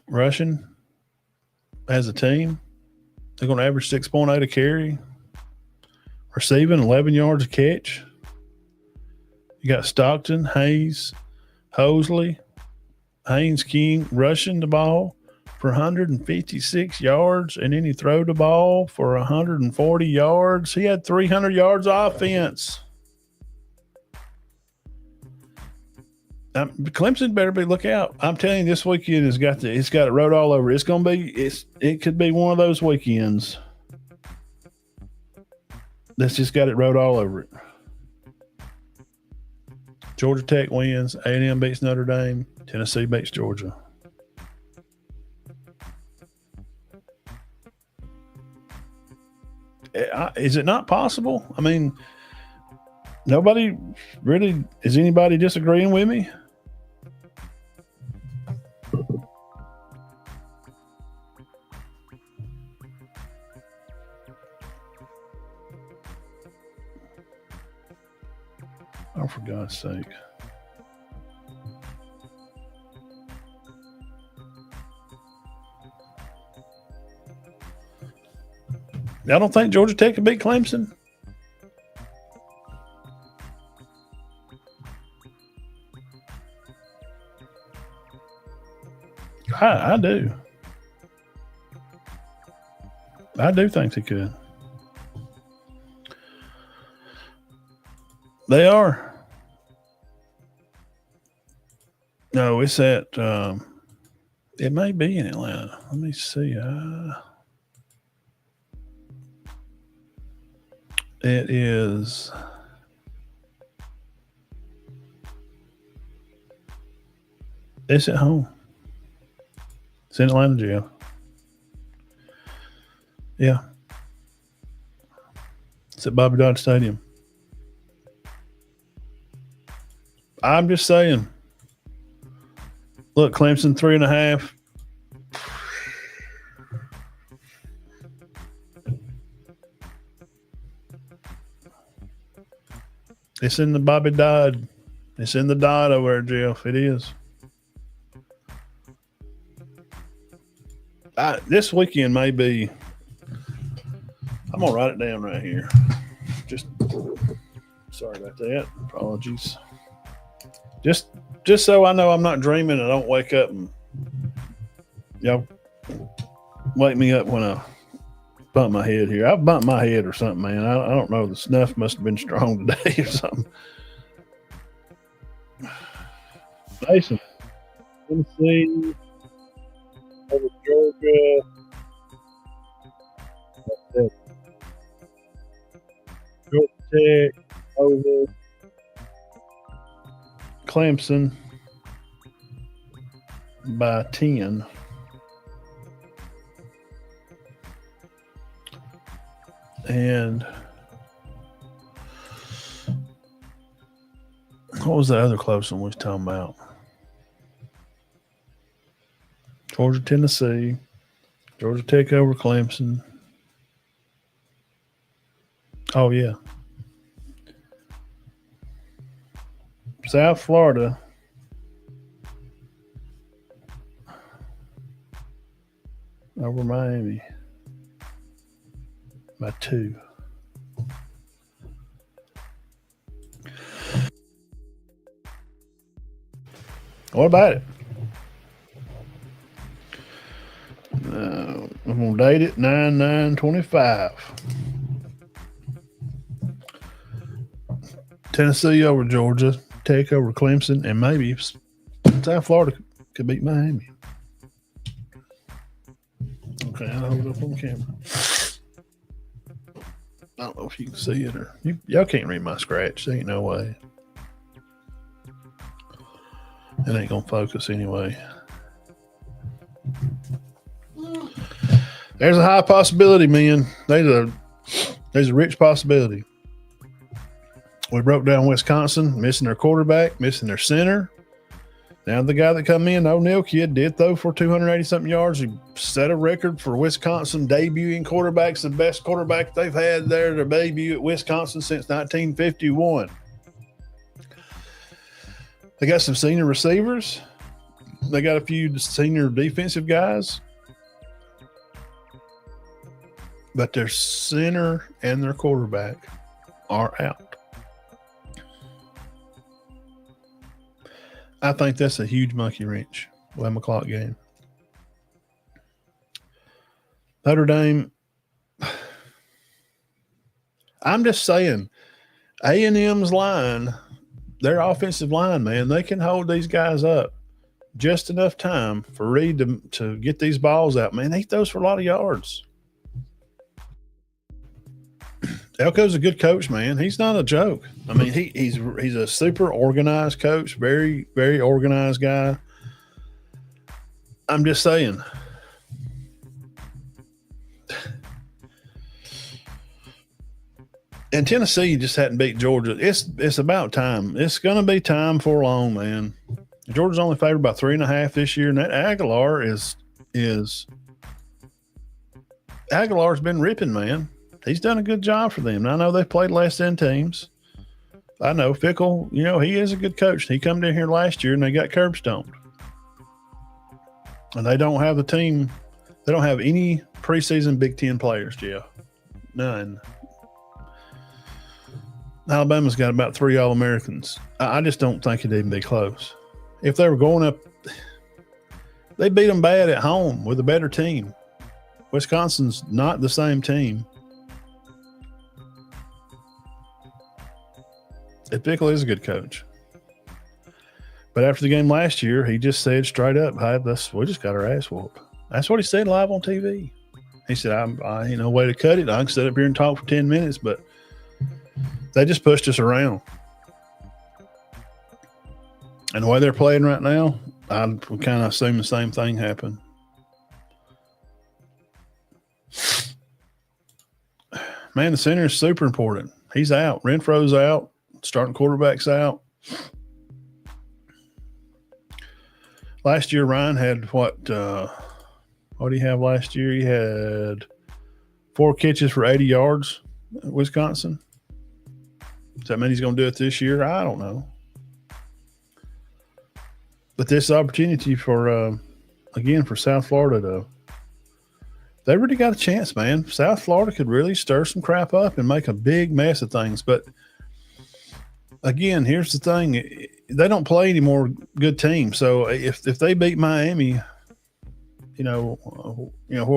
Rushing as a team, they're going to average 6.8 a carry. Receiving 11 yards a catch. You got Stockton, Hayes, Hosley, Haynes King rushing the ball for 156 yards, and then he threw the ball for 140 yards. He had 300 yards offense. Clemson better be look out. I'm telling you, this weekend it's got it wrote all over. It's gonna be it could be one of those weekends that's just got it wrote all over it. Georgia Tech wins. A&M beats Notre Dame. Tennessee beats Georgia. Is it not possible? I mean, nobody really is anybody disagreeing with me? Oh, for God's sake. I don't think Georgia Tech could beat Clemson. I do. I do think they could. They are. No, it's at it may be in Atlanta. Let me see. It is it's at home. It's in Atlanta, Jeff. Yeah. It's at Bobby Dodd Stadium. I'm just saying. Look, Clemson 3.5. It's in the Bobby Dodd. It's in the Dodd over there, Jeff. It is. This weekend may be. I'm gonna write it down right here. Just sorry about that. Apologies. Just so I know I'm not dreaming and I don't wake up and y'all wake me up when I bump my head here. I've bumped my head or something, man. I don't know. The snuff must have been strong today or something. Mason, Tennessee, over Georgia. Georgia Tech, over Clemson by 10. And what was the other close one we was talking about? Georgia, Tennessee. Georgia Tech over Clemson. Oh, yeah. South Florida over Miami by 2. What about it? I'm going to date it 9/9/25. Tennessee over Georgia, Tech over Clemson, and maybe South Florida could beat Miami. Okay, I'll hold it up on camera. I don't know if you can see it or y'all can't read my scratch. There ain't no way. It ain't gonna focus anyway. There's a high possibility, man. There's a rich possibility. We broke down Wisconsin, missing their quarterback, missing their center. Now the guy that come in, O'Neal kid, did throw for 280-something yards. He set a record for Wisconsin debuting quarterbacks, the best quarterback they've had there to debut at Wisconsin since 1951. They got some senior receivers. They got a few senior defensive guys. But their center and their quarterback are out. I think that's a huge monkey wrench. 11 o'clock game. Notre Dame. I'm just saying, A&M's line, their offensive line, man, they can hold these guys up just enough time for Reed to get these balls out. Man, he throws for a lot of yards. Elko's a good coach, man. He's not a joke. I mean, he's a super organized coach, very, very organized guy. I'm just saying. And Tennessee just hadn't beat Georgia. It's about time. It's going to be time for long, man. Georgia's only favored by 3.5 this year, and that Aguilar's been ripping, man. He's done a good job for them. Now, I know they've played less than teams. I know Fickle, he is a good coach. He come in here last year and they got curb stomped. And they don't have the team. They don't have any preseason Big Ten players, Jeff. None. Alabama's got about 3 All-Americans. I just don't think it'd even be close. If they were going up, they beat them bad at home with a better team. Wisconsin's not the same team. Pickle is a good coach. But after the game last year, he just said straight up, hey, we just got our ass whooped. That's what he said live on TV. He said, I ain't no way to cut it. I can sit up here and talk for 10 minutes, but they just pushed us around. And the way they're playing right now, I would kind of assume the same thing happened. Man, the center is super important. He's out. Renfro's out. Starting quarterback's out. Last year, Ryan had what did he have last year? He had 4 catches for 80 yards at Wisconsin. Does that mean he's going to do it this year? I don't know. But this opportunity for South Florida they really got a chance, man. South Florida could really stir some crap up and make a big mess of things. But again, here's the thing. They don't play any more good teams. So if they beat Miami, where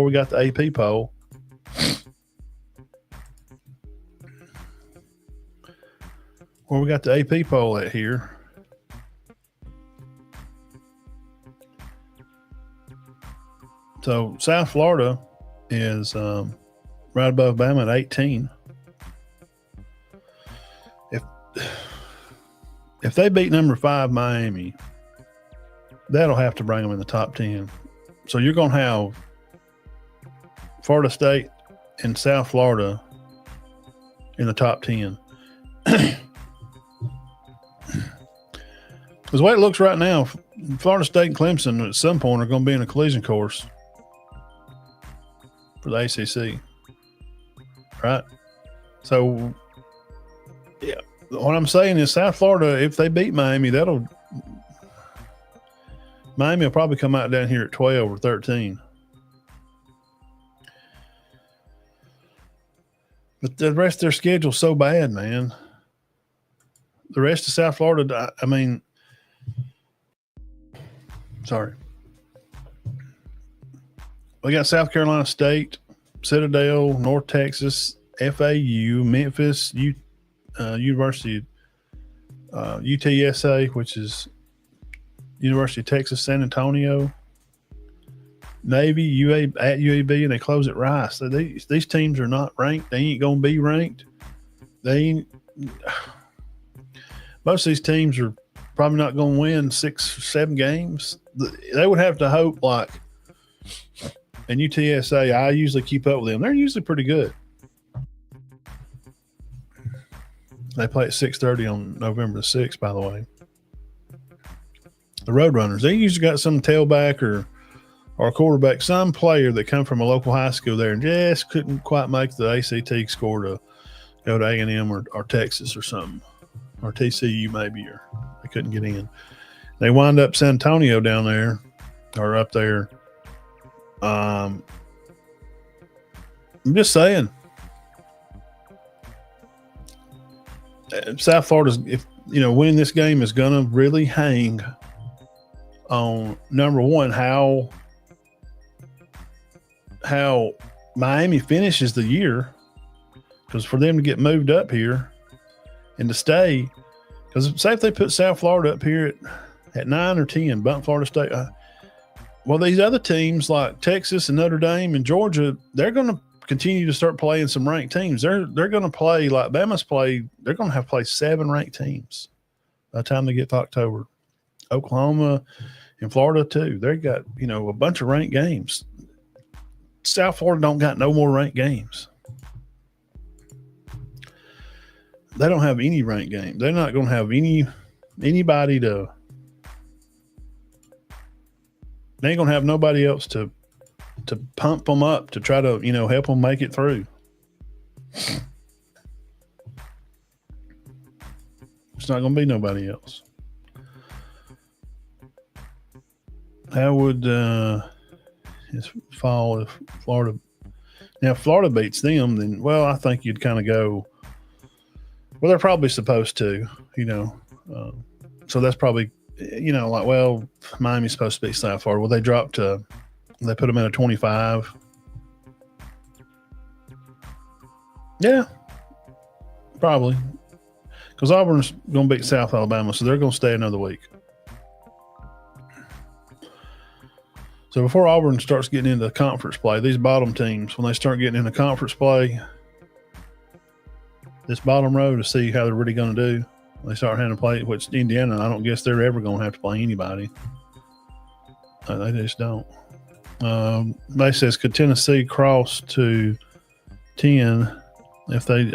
we got the AP poll, at here. So South Florida is right above Bama at 18. if they beat number 5 Miami, that'll have to bring them in the top 10. So you're going to have Florida State and South Florida in the top 10. Because the way it looks right now, Florida State and Clemson at some point are going to be in a collision course for the ACC. Right? So, yeah, what I'm saying is South Florida, if they beat Miami, Miami will probably come out down here at 12 or 13. But the rest of their schedule's so bad, man. The rest of South Florida, I mean, sorry. We got South Carolina State, Citadel, North Texas, FAU, Memphis, University, UTSA, which is University of Texas, San Antonio, Navy, at UAB, and they close at Rice. So these teams are not ranked. They ain't going to be ranked. Most of these teams are probably not going to win 6 or 7 games. They would have to hope like, and UTSA, I usually keep up with them. They're usually pretty good. They play at 6:30 on November the 6th, by the way. The Roadrunners, they usually got some tailback or a quarterback, some player that come from a local high school there and just couldn't quite make the ACT score to go to A&M or Texas or something, or TCU maybe, or they couldn't get in. They wind up San Antonio down there or up there. I'm just saying. South Florida's, winning this game is going to really hang on, number one, how Miami finishes the year, because for them to get moved up here and to stay, because say if they put South Florida up here at 9 or 10, bump Florida State. Well, these other teams like Texas and Notre Dame and Georgia, they're going to continue to start playing some ranked teams. They're going to play like Bama's played. They're going to have to play 7 ranked teams by the time they get to October. Oklahoma and Florida too. They got a bunch of ranked games. South Florida don't got no more ranked games. They don't have any ranked games. They're not going to have anybody to. They ain't going to have nobody else to pump them up to try to help them make it through. It's not going to be nobody else. How would this fall if Florida? Now, if Florida beats them, then I think you'd kind of go. Well, they're probably supposed to, so that's probably Miami's supposed to beat South Florida. Well, they put them in a 25. Yeah, probably. Because Auburn's going to beat South Alabama, so they're going to stay another week. So before Auburn starts getting into conference play, these bottom teams, when they start getting into conference play, this bottom row to see how they're really going to do, they start having to play, which Indiana, I don't guess they're ever going to have to play anybody. They just don't. They says, could Tennessee cross to 10 if they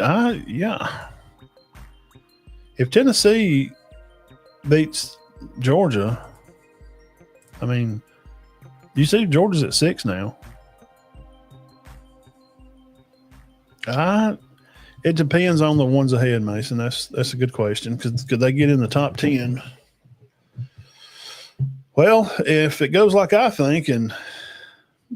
if Tennessee beats Georgia, I mean, you see Georgia's at 6 now. It depends on the ones ahead, Mason. That's a good question. Could they get in the top 10? Well, if it goes like I think and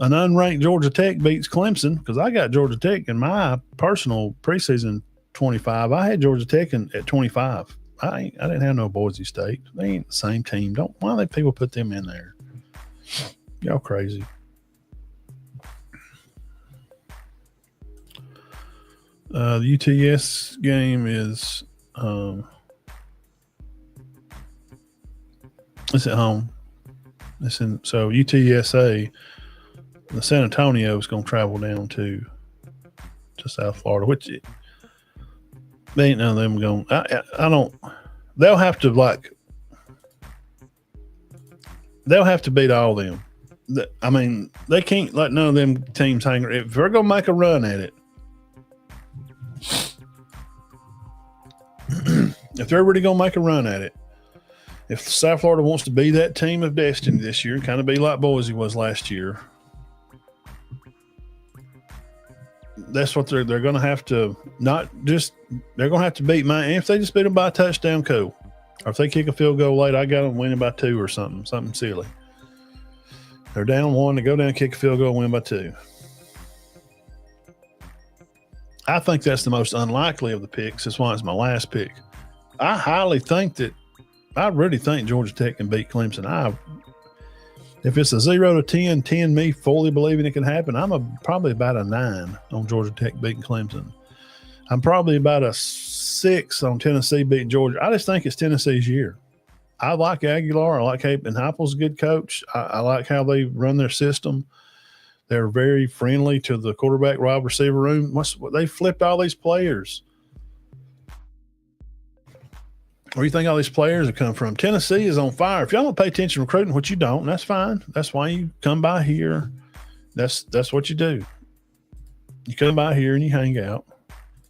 an unranked Georgia Tech beats Clemson, because I got Georgia Tech in my personal preseason 25. I had Georgia Tech at 25. I didn't have no Boise State. They ain't the same team. Why do people put them in there? Y'all crazy. The UTS game is it's at home. So UTSA, the San Antonio is going to travel down to South Florida, which they ain't none of them going. they'll have to beat all of them. I mean, they can't let none of them teams hang. If they're going to make a run at it, if they're really going to make a run at it, if South Florida wants to be that team of destiny this year, kind of be like Boise was last year, that's what they're going to have to they're going to have to beat Miami. If they just beat them by a touchdown, cool. Or if they kick a field goal late, I got them winning by 2 or something silly. They're down 1, they go down, kick a field goal, win by 2. I think that's the most unlikely of the picks. That's why it's my last pick. I really think Georgia Tech can beat Clemson. If it's a 0-10, 10 me fully believing it can happen, I'm probably about a 9 on Georgia Tech beating Clemson. I'm probably about a 6 on Tennessee beating Georgia. I just think it's Tennessee's year. I like Aguilar. I like and Heupel's a good coach. I like how they run their system. They're very friendly to the quarterback, wide receiver room. They flipped all these players. Where do you think all these players have come from? Tennessee is on fire. If y'all don't pay attention to recruiting, which you don't, that's fine. That's why you come by here. That's what you do. You come by here and you hang out.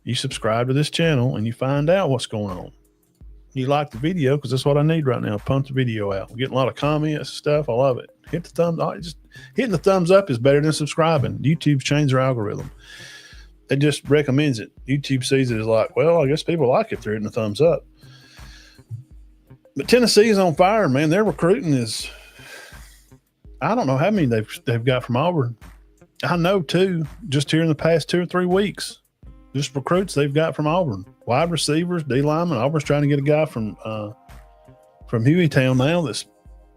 You subscribe to this channel and you find out what's going on. You like the video because that's what I need right now. Pump the video out. I'm getting a lot of comments and stuff. I love it. Hit the thumbs up. Just hitting the thumbs up is better than subscribing. YouTube's changed their algorithm. It just recommends it. YouTube sees it as like, well, I guess people like it if they're hitting the thumbs up. But Tennessee is on fire, man. Their recruiting is, I don't know how many they've got from Auburn. I know 2 just here in the past 2 or 3 weeks. Just recruits they've got from Auburn. Wide receivers, D linemen. Auburn's trying to get a guy from Hueytown now that's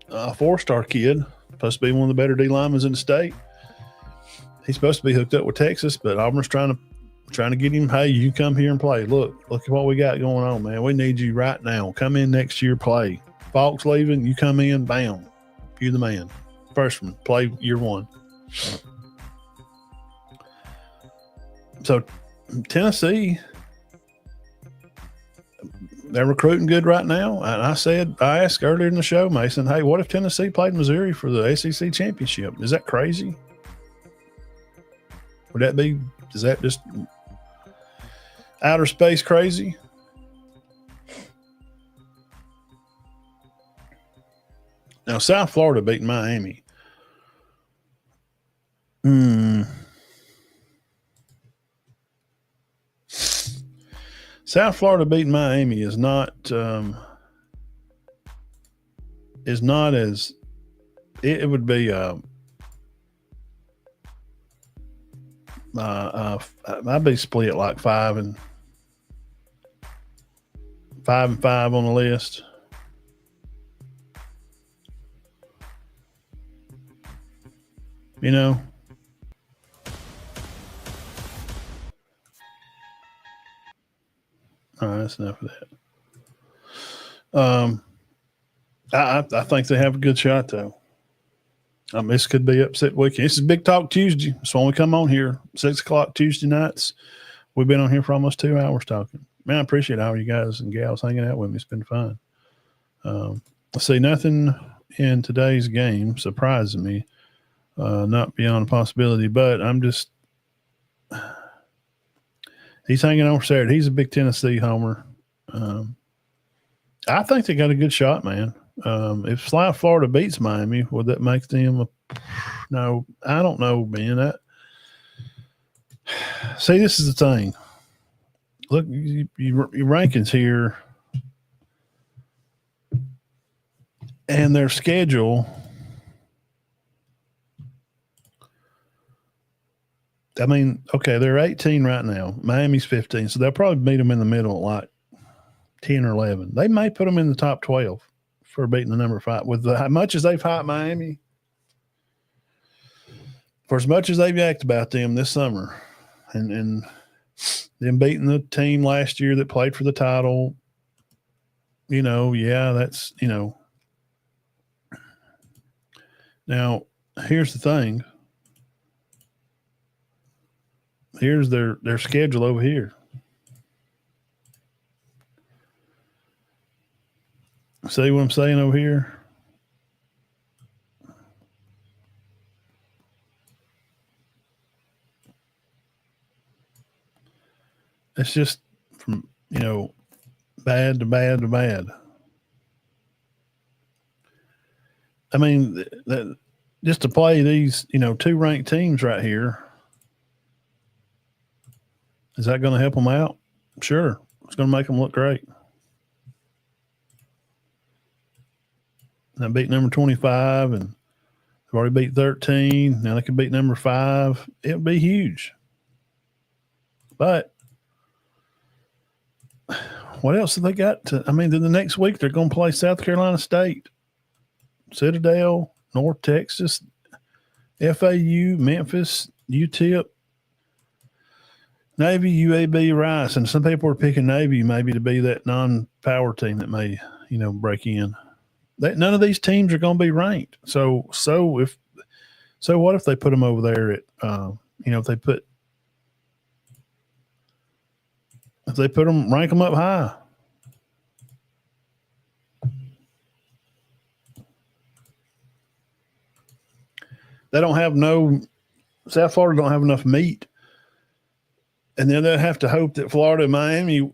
a 4-star kid. Supposed to be one of the better D linemen in the state. He's supposed to be hooked up with Texas, but Auburn's trying to get him, hey, you come here and play. Look at what we got going on, man. We need you right now. Come in next year, play. Falk's leaving, you come in, bam. You're the man. Freshman, play year 1. So Tennessee, they're recruiting good right now. And I asked earlier in the show, Mason, hey, what if Tennessee played Missouri for the ACC championship? Is that crazy? Is that just outer space crazy? Now, South Florida beating Miami. South Florida beating Miami is not as it would be. I'd be split like 5 and 5 on the list. You know. All right, that's enough of that. I think they have a good shot, though. This could be upset weekend. This is Big Talk Tuesday. That's when we come on here, 6 o'clock Tuesday nights. We've been on here for almost 2 hours talking. Man, I appreciate all you guys and gals hanging out with me. It's been fun. I see nothing in today's game surprising me, not beyond a possibility, but I'm just – he's hanging on for Saturday. He's a big Tennessee homer. I think they got a good shot, man. If South Florida beats Miami, would that make them no, I don't know, man. See, this is the thing. Look, your rankings here and their schedule. I mean, okay, they're 18 right now. Miami's 15, so they'll probably beat them in the middle at like 10 or 11. They may put them in the top 12 for beating the number 5. With how much as they've hyped Miami, for as much as they've yacked about them this summer, and them beating the team last year that played for the title, you know, yeah, that's, you know. Now, here's the thing. Here's their schedule over here. See what I'm saying over here? It's just from, bad to bad to bad. I mean, just to play these, two ranked teams right here, is that going to help them out? Sure. It's going to make them look great. They beat number 25 and they've already beat 13. Now they can beat number 5. It would be huge. But what else have they got then the next week they're going to play South Carolina State, Citadel, North Texas, FAU, Memphis, UTEP, Navy, UAB, Rice. And some people are picking Navy maybe to be that non-power team that may, break in. None of these teams are going to be ranked. So what if they put them over there at, if they put them, rank them up high. They don't have South Florida don't have enough meat. And then they'll have to hope that Florida and Miami,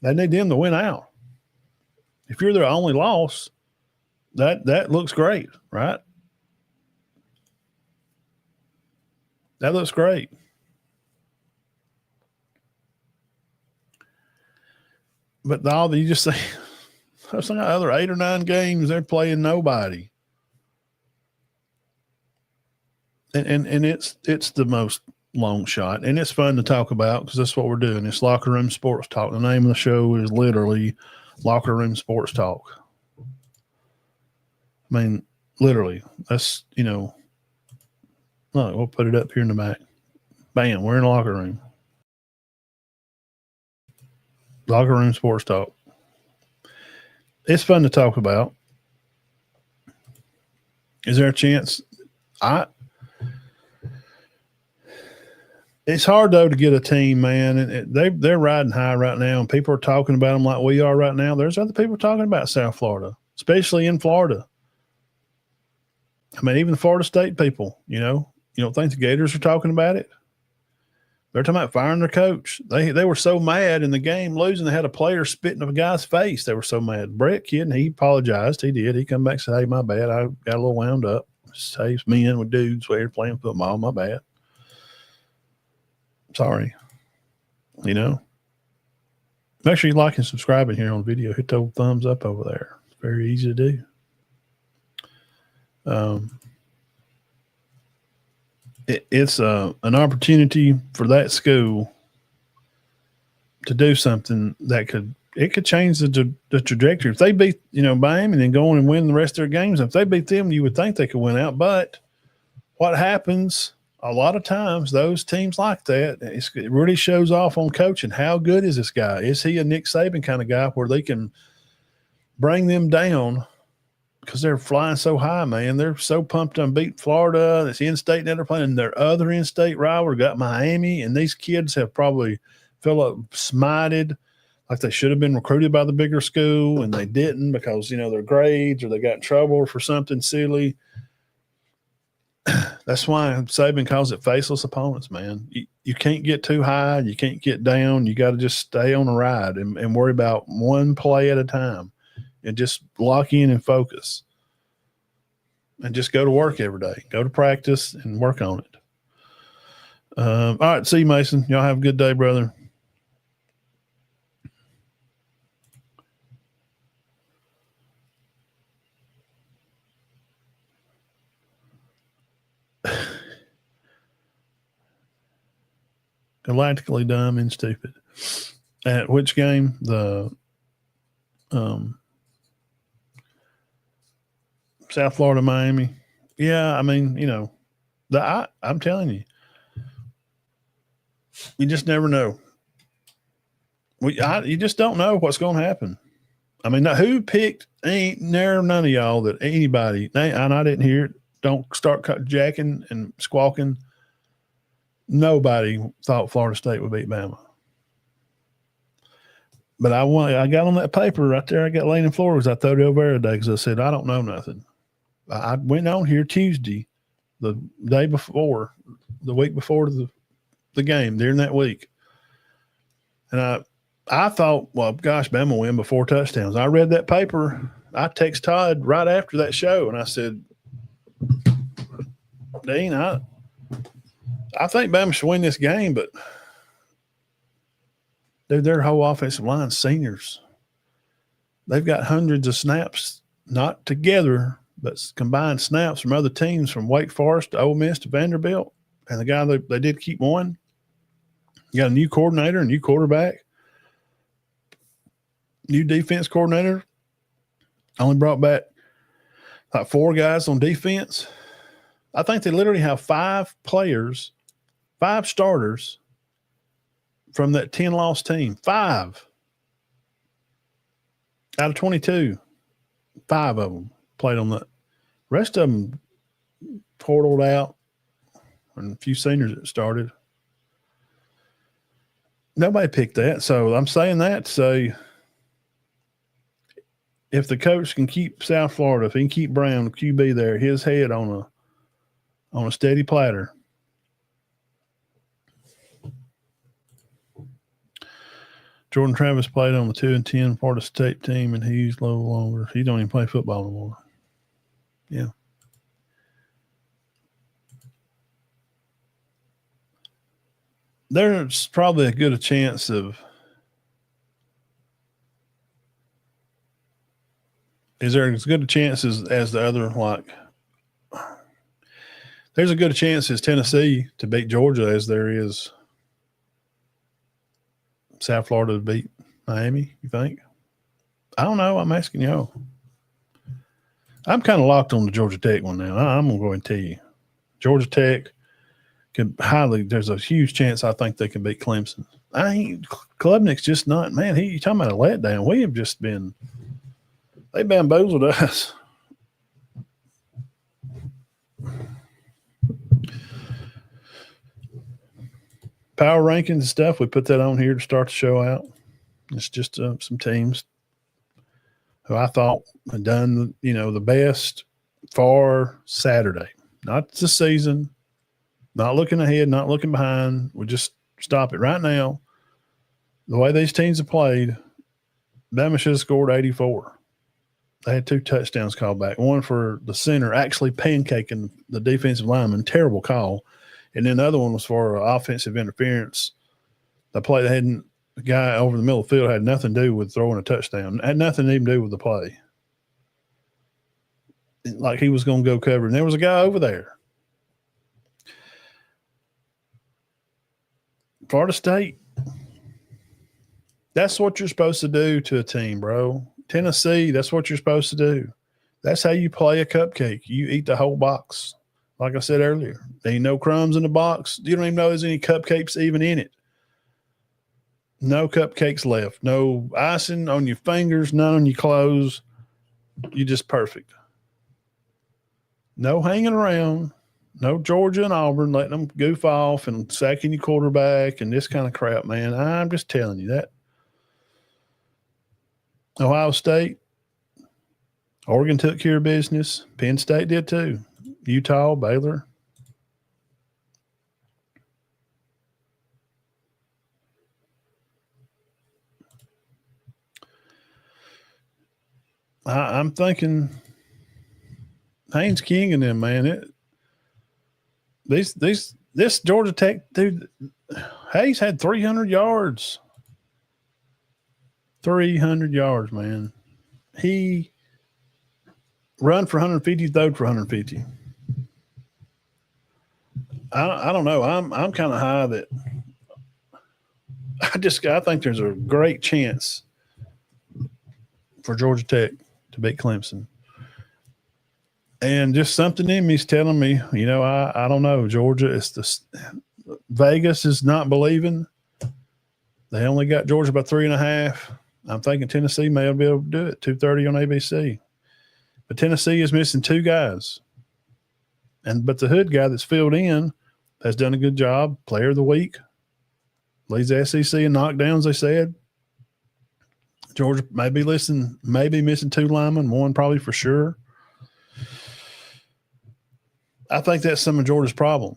they need them to win out. If you're their only loss, that looks great, right? That looks great. But you just say, there's other 8 or 9 games they're playing nobody, and it's the most long shot, and it's fun to talk about because that's what we're doing. It's Locker Room Sports Talk. The name of the show is literally Locker Room Sports Talk. I mean, literally, that's look, we'll put it up here in the back. Bam, we're in the locker room. Locker Room Sports Talk. It's fun to talk about. Is there a chance? It's hard though to get a team, man, and they're riding high right now, and people are talking about them like we are right now. There's other people talking about South Florida, especially in Florida. I mean, even the Florida State people, you don't think the Gators are talking about it? They're talking about firing their coach. They were so mad in the game losing. They had a player spitting in a guy's face. They were so mad. Brett Kid, he apologized. He did. He come back and said, "Hey, my bad. I got a little wound up. Saves men with dudes here playing football. My bad. Sorry." Make sure you like and subscribe here on the video. Hit the old thumbs up over there. It's very easy to do. It's an opportunity for that school to do something that could change the trajectory. If they beat Bama and then go on and win the rest of their games, if they beat them, you would think they could win out. But what happens a lot of times, those teams like that, it really shows off on coaching. How good is this guy? Is he a Nick Saban kind of guy where they can bring them down? Because they're flying so high, man. They're so pumped to beat Florida. It's in-state that they're playing. Their other in-state rival got Miami, and these kids have probably felt up smited, like they should have been recruited by the bigger school, and they didn't because, their grades or they got in trouble for something silly. That's why Saban calls it faceless opponents, man. You can't get too high. You can't get down. You got to just stay on the ride and worry about one play at a time. And just lock in and focus and just go to work every day. Go to practice and work on it. All right. See you, Mason. Y'all have a good day, brother. Galactically dumb and stupid. At which game? The South Florida, Miami. Yeah, I mean, I'm telling you, you just never know. You just don't know what's going to happen. I mean, now who picked? Ain't there none of y'all that anybody, and I didn't hear it. Don't start jacking and squawking. Nobody thought Florida State would beat Bama. But I got on that paper right there. I got laying in Florida because I threw it over there today because I said, I don't know nothing. I went on here Tuesday, the day before, the week before the game, during that week. And I thought, well, gosh, Bama will win by 4 touchdowns. I read that paper. I text Todd right after that show, and I said, Dean, I think Bama should win this game, but their whole offensive line, seniors. They've got hundreds of snaps, not together, but combined snaps from other teams, from Wake Forest to Ole Miss to Vanderbilt. And the guy they did keep one. You got a new coordinator, a new quarterback, new defense coordinator. Only brought back like 4 guys on defense. I think they literally have 5 players, 5 starters from that 10-loss team. 5 out of 22. 5 of them played on the rest of them portaled out, and a few seniors that started. Nobody picked that. So I'm saying that to say, if the coach can keep South Florida, if he can keep Brown, QB there, his head on a steady platter. Jordan Travis played on the 2-10 Florida State team, and he's no longer. He don't even play football anymore. Yeah. There's probably a good chance of. Is there as good a chance as the other, like, there's a good chance as Tennessee to beat Georgia as there is South Florida to beat Miami, you think? I don't know. I'm asking y'all. I'm kind of locked on the Georgia Tech one now. I'm going to go ahead and tell you. Georgia Tech there's a huge chance I think they can beat Clemson. Klubnik's just not, man, you talking about a letdown. We have just been, they bamboozled us. Power rankings and stuff, we put that on here to start the show out. It's just some teams who I thought had done, the best for Saturday. Not the season, not looking ahead, not looking behind. We just stop it right now. The way these teams have played, Bama should have scored 84. They had 2 touchdowns called back. One for the center actually pancaking the defensive lineman, terrible call. And then the other one was for offensive interference. The play the guy over the middle of the field had nothing to do with throwing a touchdown. It had nothing to even do with the play. Like he was going to go cover. And there was a guy over there. Florida State, that's what you're supposed to do to a team, bro. Tennessee, that's what you're supposed to do. That's how you play a cupcake. You eat the whole box. Like I said earlier, there ain't no crumbs in the box. You don't even know there's any cupcakes even in it. No cupcakes left. No icing on your fingers, none on your clothes. You're just perfect. No hanging around. No Georgia and Auburn letting them goof off and sacking your quarterback and this kind of crap, man. I'm just telling you that. Ohio State, Oregon took care of business. Penn State did too. Utah, Baylor. I'm thinking Haynes King and them, man. This Georgia Tech dude, Hayes had 300 yards. 300 yards, man. He run for 150, throwed for 150. I don't know. I'm kind of high that I think there's a great chance for Georgia Tech to beat Clemson. And just something in me is telling me, I don't know. Georgia Vegas is not believing. They only got Georgia by 3.5. I'm thinking Tennessee may be able to do it. 2:30 on ABC. But Tennessee is missing 2 guys. But the Hood guy that's filled in has done a good job. Player of the week. Leads the SEC in knockdowns, they said. Georgia may be missing 2 linemen, 1 probably for sure. I think that's some of Georgia's problem.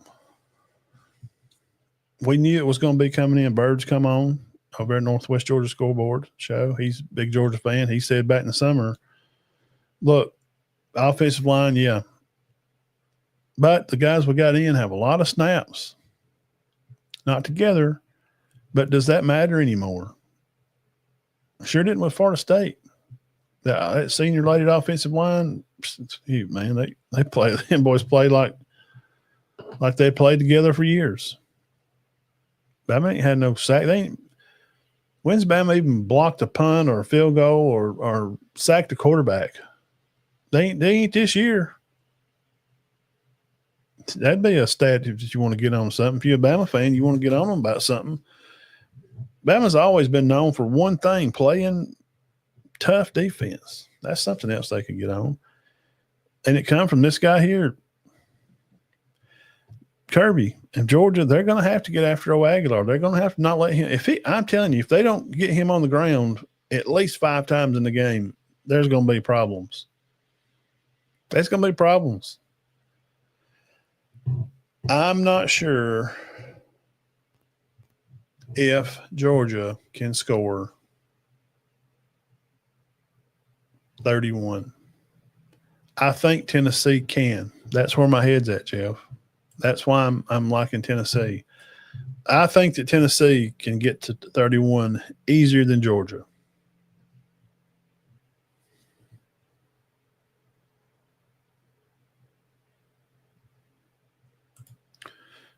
We knew it was going to be coming in. Bird's come on over at Northwest Georgia Scoreboard show. He's a big Georgia fan. He said back in the summer, look, offensive line, yeah. But the guys we got in have a lot of snaps. Not together, but does that matter anymore? Sure didn't with Florida State. That senior-rated offensive line, man, they play. Them boys play like they played together for years. Bama ain't had no sack. When's Bama even blocked a punt or a field goal or sacked a quarterback? They ain't this year. That'd be a stat if you want to get on something. If you're a Bama fan, you want to get on them about something. Bama's always been known for one thing, playing tough defense. That's something else they can get on. And it come from this guy here, Kirby and Georgia. They're going to have to get after Aguilar. They're going to have to not let him. I'm telling you, if they don't get him on the ground at least 5 times in the game, there's going to be problems. There's going to be problems. I'm not sure if Georgia can score 31. I think Tennessee can. That's where my head's at, Jeff. That's why I'm liking Tennessee. I think that Tennessee can get to 31 easier than Georgia.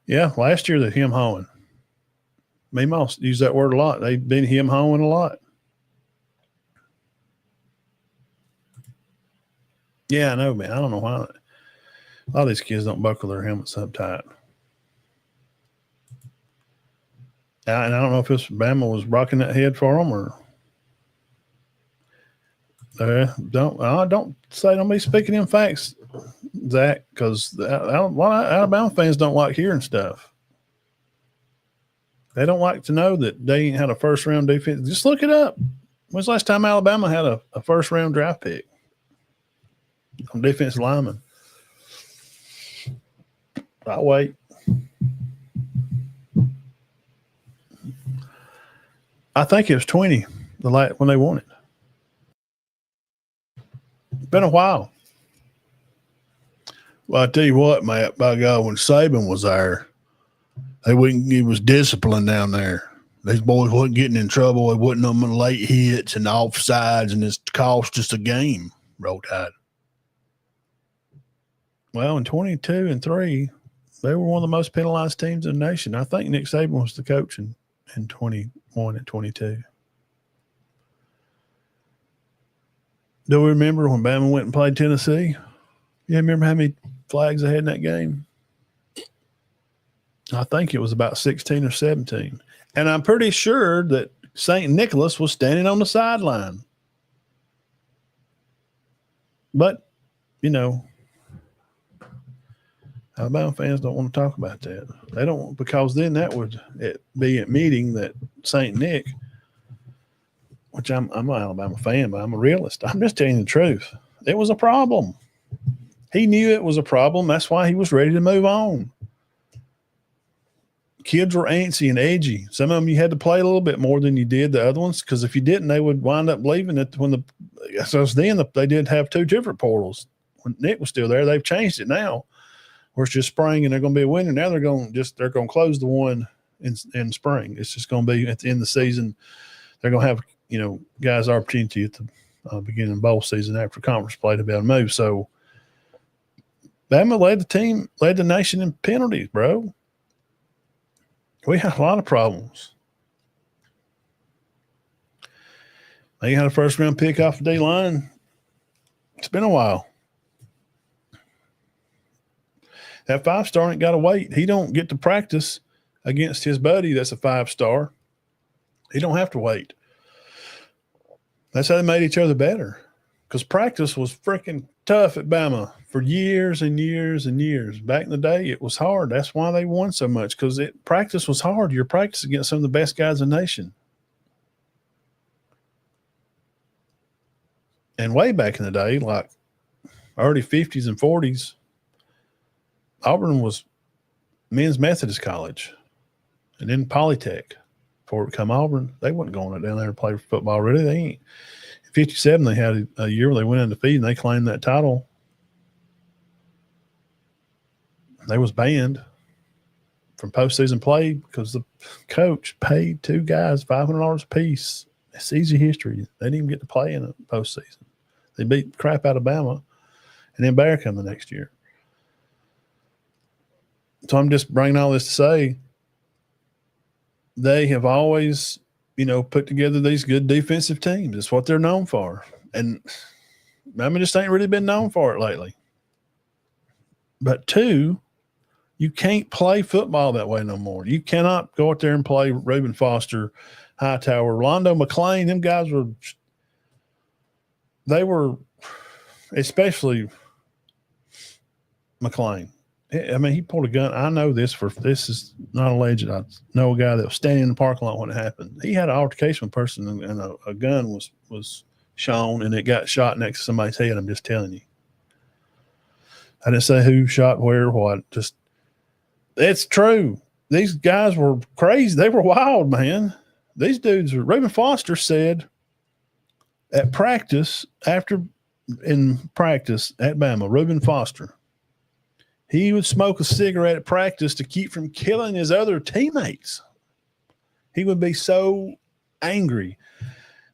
Yeah, last year they him hawing. Meemaw used that word a lot. They've been him hawing a lot. Yeah, I know, man. I don't know why. A lot of these kids don't buckle their helmets up tight. And I don't know if this Bama was rocking that head for them or don't be speaking in facts, Zach, because a lot of Alabama fans don't like hearing stuff. They don't like to know that they ain't had a first-round defense. Just look it up. When's the last time Alabama had a first-round draft pick on defensive lineman? I'll wait. I think it was 20 when they won it. It's been a while. Well, I tell you what, Matt, by God, when Saban was there, he was disciplined down there. These boys wasn't getting in trouble. They wasn't on late hits and offsides, and it cost us a game. Roll Tide. Well, in 22-3, they were one of the most penalized teams in the nation. I think Nick Saban was the coach in 21 and 22. Do we remember when Bama went and played Tennessee? You remember how many flags they had in that game? I think it was about 16 or 17. And I'm pretty sure that St. Nicholas was standing on the sideline. But, Alabama fans don't want to talk about that. They don't, because then that would be a meeting that St. Nick, which I'm an Alabama fan, but I'm a realist. I'm just telling you the truth. It was a problem. He knew it was a problem. That's why he was ready to move on. Kids were antsy and edgy. Some of them you had to play a little bit more than you did the other ones, because if you didn't, they would wind up leaving it they did have 2 different portals. When Nick was still there, they've changed it now, where it's just spring and they're going to be a winner. Now they're going to close the one in spring. It's just going to be at the end of the season. They're going to have guys opportunity at the beginning of bowl season after conference play to be able to move. So Bama led the nation in penalties, bro. We had a lot of problems. They had a first-round pick off the D-line. It's been a while. That 5-star ain't got to wait. He don't get to practice against his buddy that's a 5-star. He don't have to wait. That's how they made each other better, because practice was freaking tough at Bama for years and years and years. Back in the day, it was hard. That's why they won so much, because practice was hard. You're practicing against some of the best guys in the nation. And way back in the day, like early 50s and 40s, Auburn was men's Methodist college. And then Polytech. Before it became Auburn, they wasn't going down there to play football, really. They ain't. In 57, they had a year where they went undefeated and they claimed that title. They was banned from postseason play because the coach paid two guys $500 a piece. It's easy history. They didn't even get to play in a postseason. They beat the crap out of Bama, and then Bear come the next year. So I'm just bringing all this to say they have always, put together these good defensive teams. It's what they're known for. And Bama just ain't really been known for it lately. But two, you can't play football that way no more. You cannot go out there and play Reuben Foster, Hightower, Rondo McClain. Them guys were, especially McClain. I mean, he pulled a gun. I know this is not alleged. I know a guy that was standing in the parking lot when it happened. He had an altercation with a person, and a gun was shown, and it got shot next to somebody's head. I'm just telling you. I didn't say who shot where, what. Just it's true. These guys were crazy. They were wild, man. These dudes. Reuben Foster said in practice at Bama, Reuben Foster. He would smoke a cigarette at practice to keep from killing his other teammates. He would be so angry.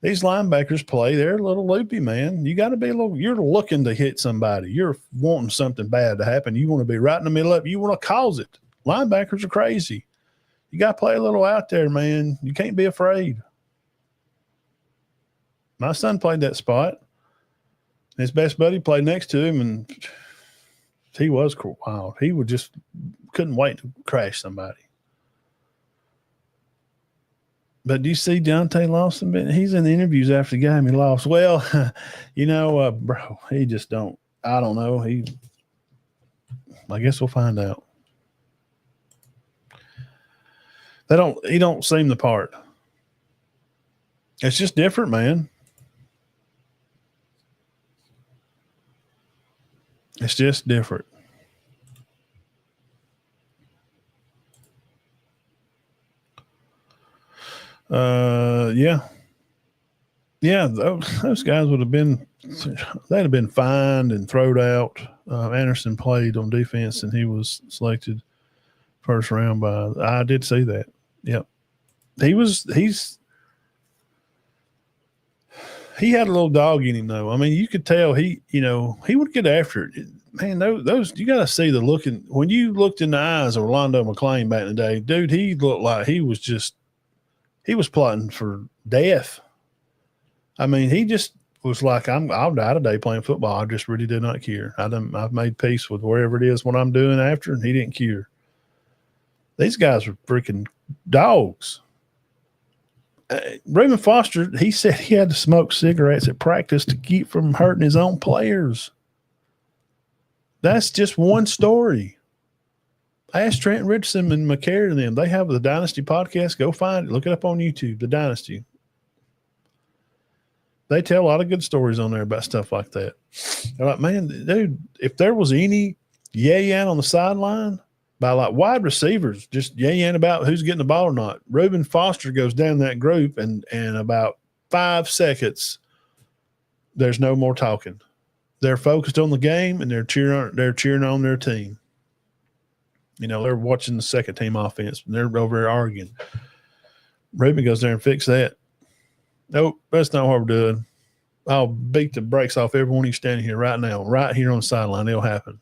These linebackers play, they're a little loopy, man. You got to be you're looking to hit somebody. You're wanting something bad to happen. You want to be right in the middle of it. You want to cause it. Linebackers are crazy. You got to play a little out there, man. You can't be afraid. My son played that spot. His best buddy played next to him, and he was wild. He couldn't wait to crash somebody. But do you see Deontay Lawson? He's in the interviews after the game. He lost. Well, bro, he just don't. I don't know. I guess we'll find out. He don't seem the part. It's just different, man. It's just different. Yeah. Those guys they'd have been fined and thrown out. Anderson played on defense, and he was selected first round I did see that. Yep. He had a little dog in him, though. I mean, you could tell he would get after it. Man, those you got to see the looking. When you looked in the eyes of Orlando McClain back in the day, dude, he looked like he was plotting for death. I mean, he just was like, I'll die today playing football. I just really did not care. I've made peace with wherever it is what I'm doing after, and he didn't care. These guys were freaking dogs. Reuben Foster, he said he had to smoke cigarettes at practice to keep from hurting his own players. That's just one story. I asked Trent Richardson and McCarron and them. They have the Dynasty podcast. Go find it. Look it up on YouTube, the Dynasty. They tell a lot of good stories on there about stuff like that. They're like, man, dude, if there was any yay-yan on the sideline by like wide receivers, just yay-yan about who's getting the ball or not, Reuben Foster goes down that group, and about 5 seconds, there's no more talking. They're focused on the game, and they're cheering on their team. They're watching the second team offense, and they're over there arguing. Reuben goes there and fix that. Nope, that's not what we're doing. I'll beat the brakes off everyone of you standing here right now, right here on the sideline. It'll happen.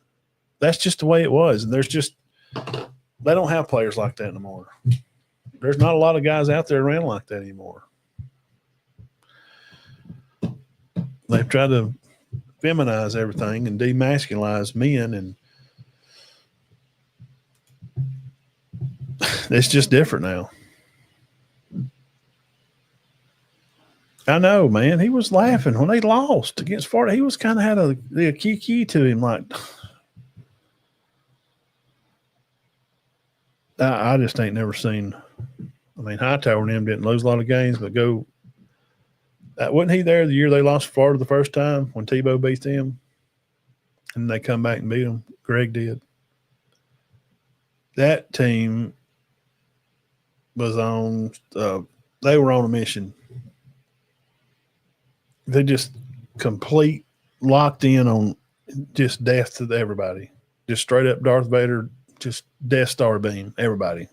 That's just the way it was. And they don't have players like that anymore. There's not a lot of guys out there around like that anymore. They've tried to feminize everything and demasculinize men, and it's just different now. I know, man. He was laughing when they lost against Florida. He was kind of had a key to him, like I just ain't never seen. I mean, Hightower and them didn't lose a lot of games, but Wasn't he there the year they lost Florida the first time when Tebow beat them? And they come back and beat them. Greg did. That team was on. They were on a mission. They just complete locked in on just death to everybody. Just straight up Darth Vader, just Death Star beam everybody.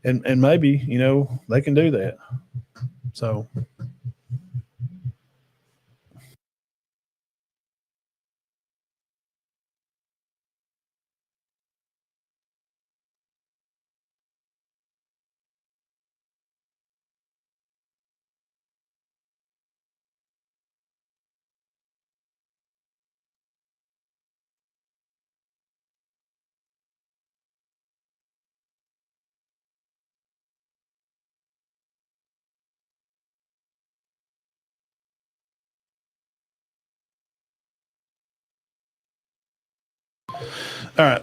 And maybe they can do that. So. All right.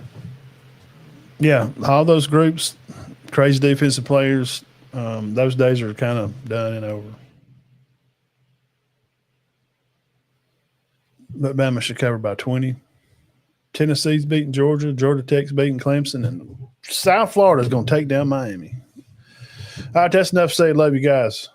Yeah, all those groups, crazy defensive players, those days are kind of done and over. But Bama should cover by 20. Tennessee's beating Georgia. Georgia Tech's beating Clemson. And South Florida's going to take down Miami. All right, that's enough to say. Love you guys.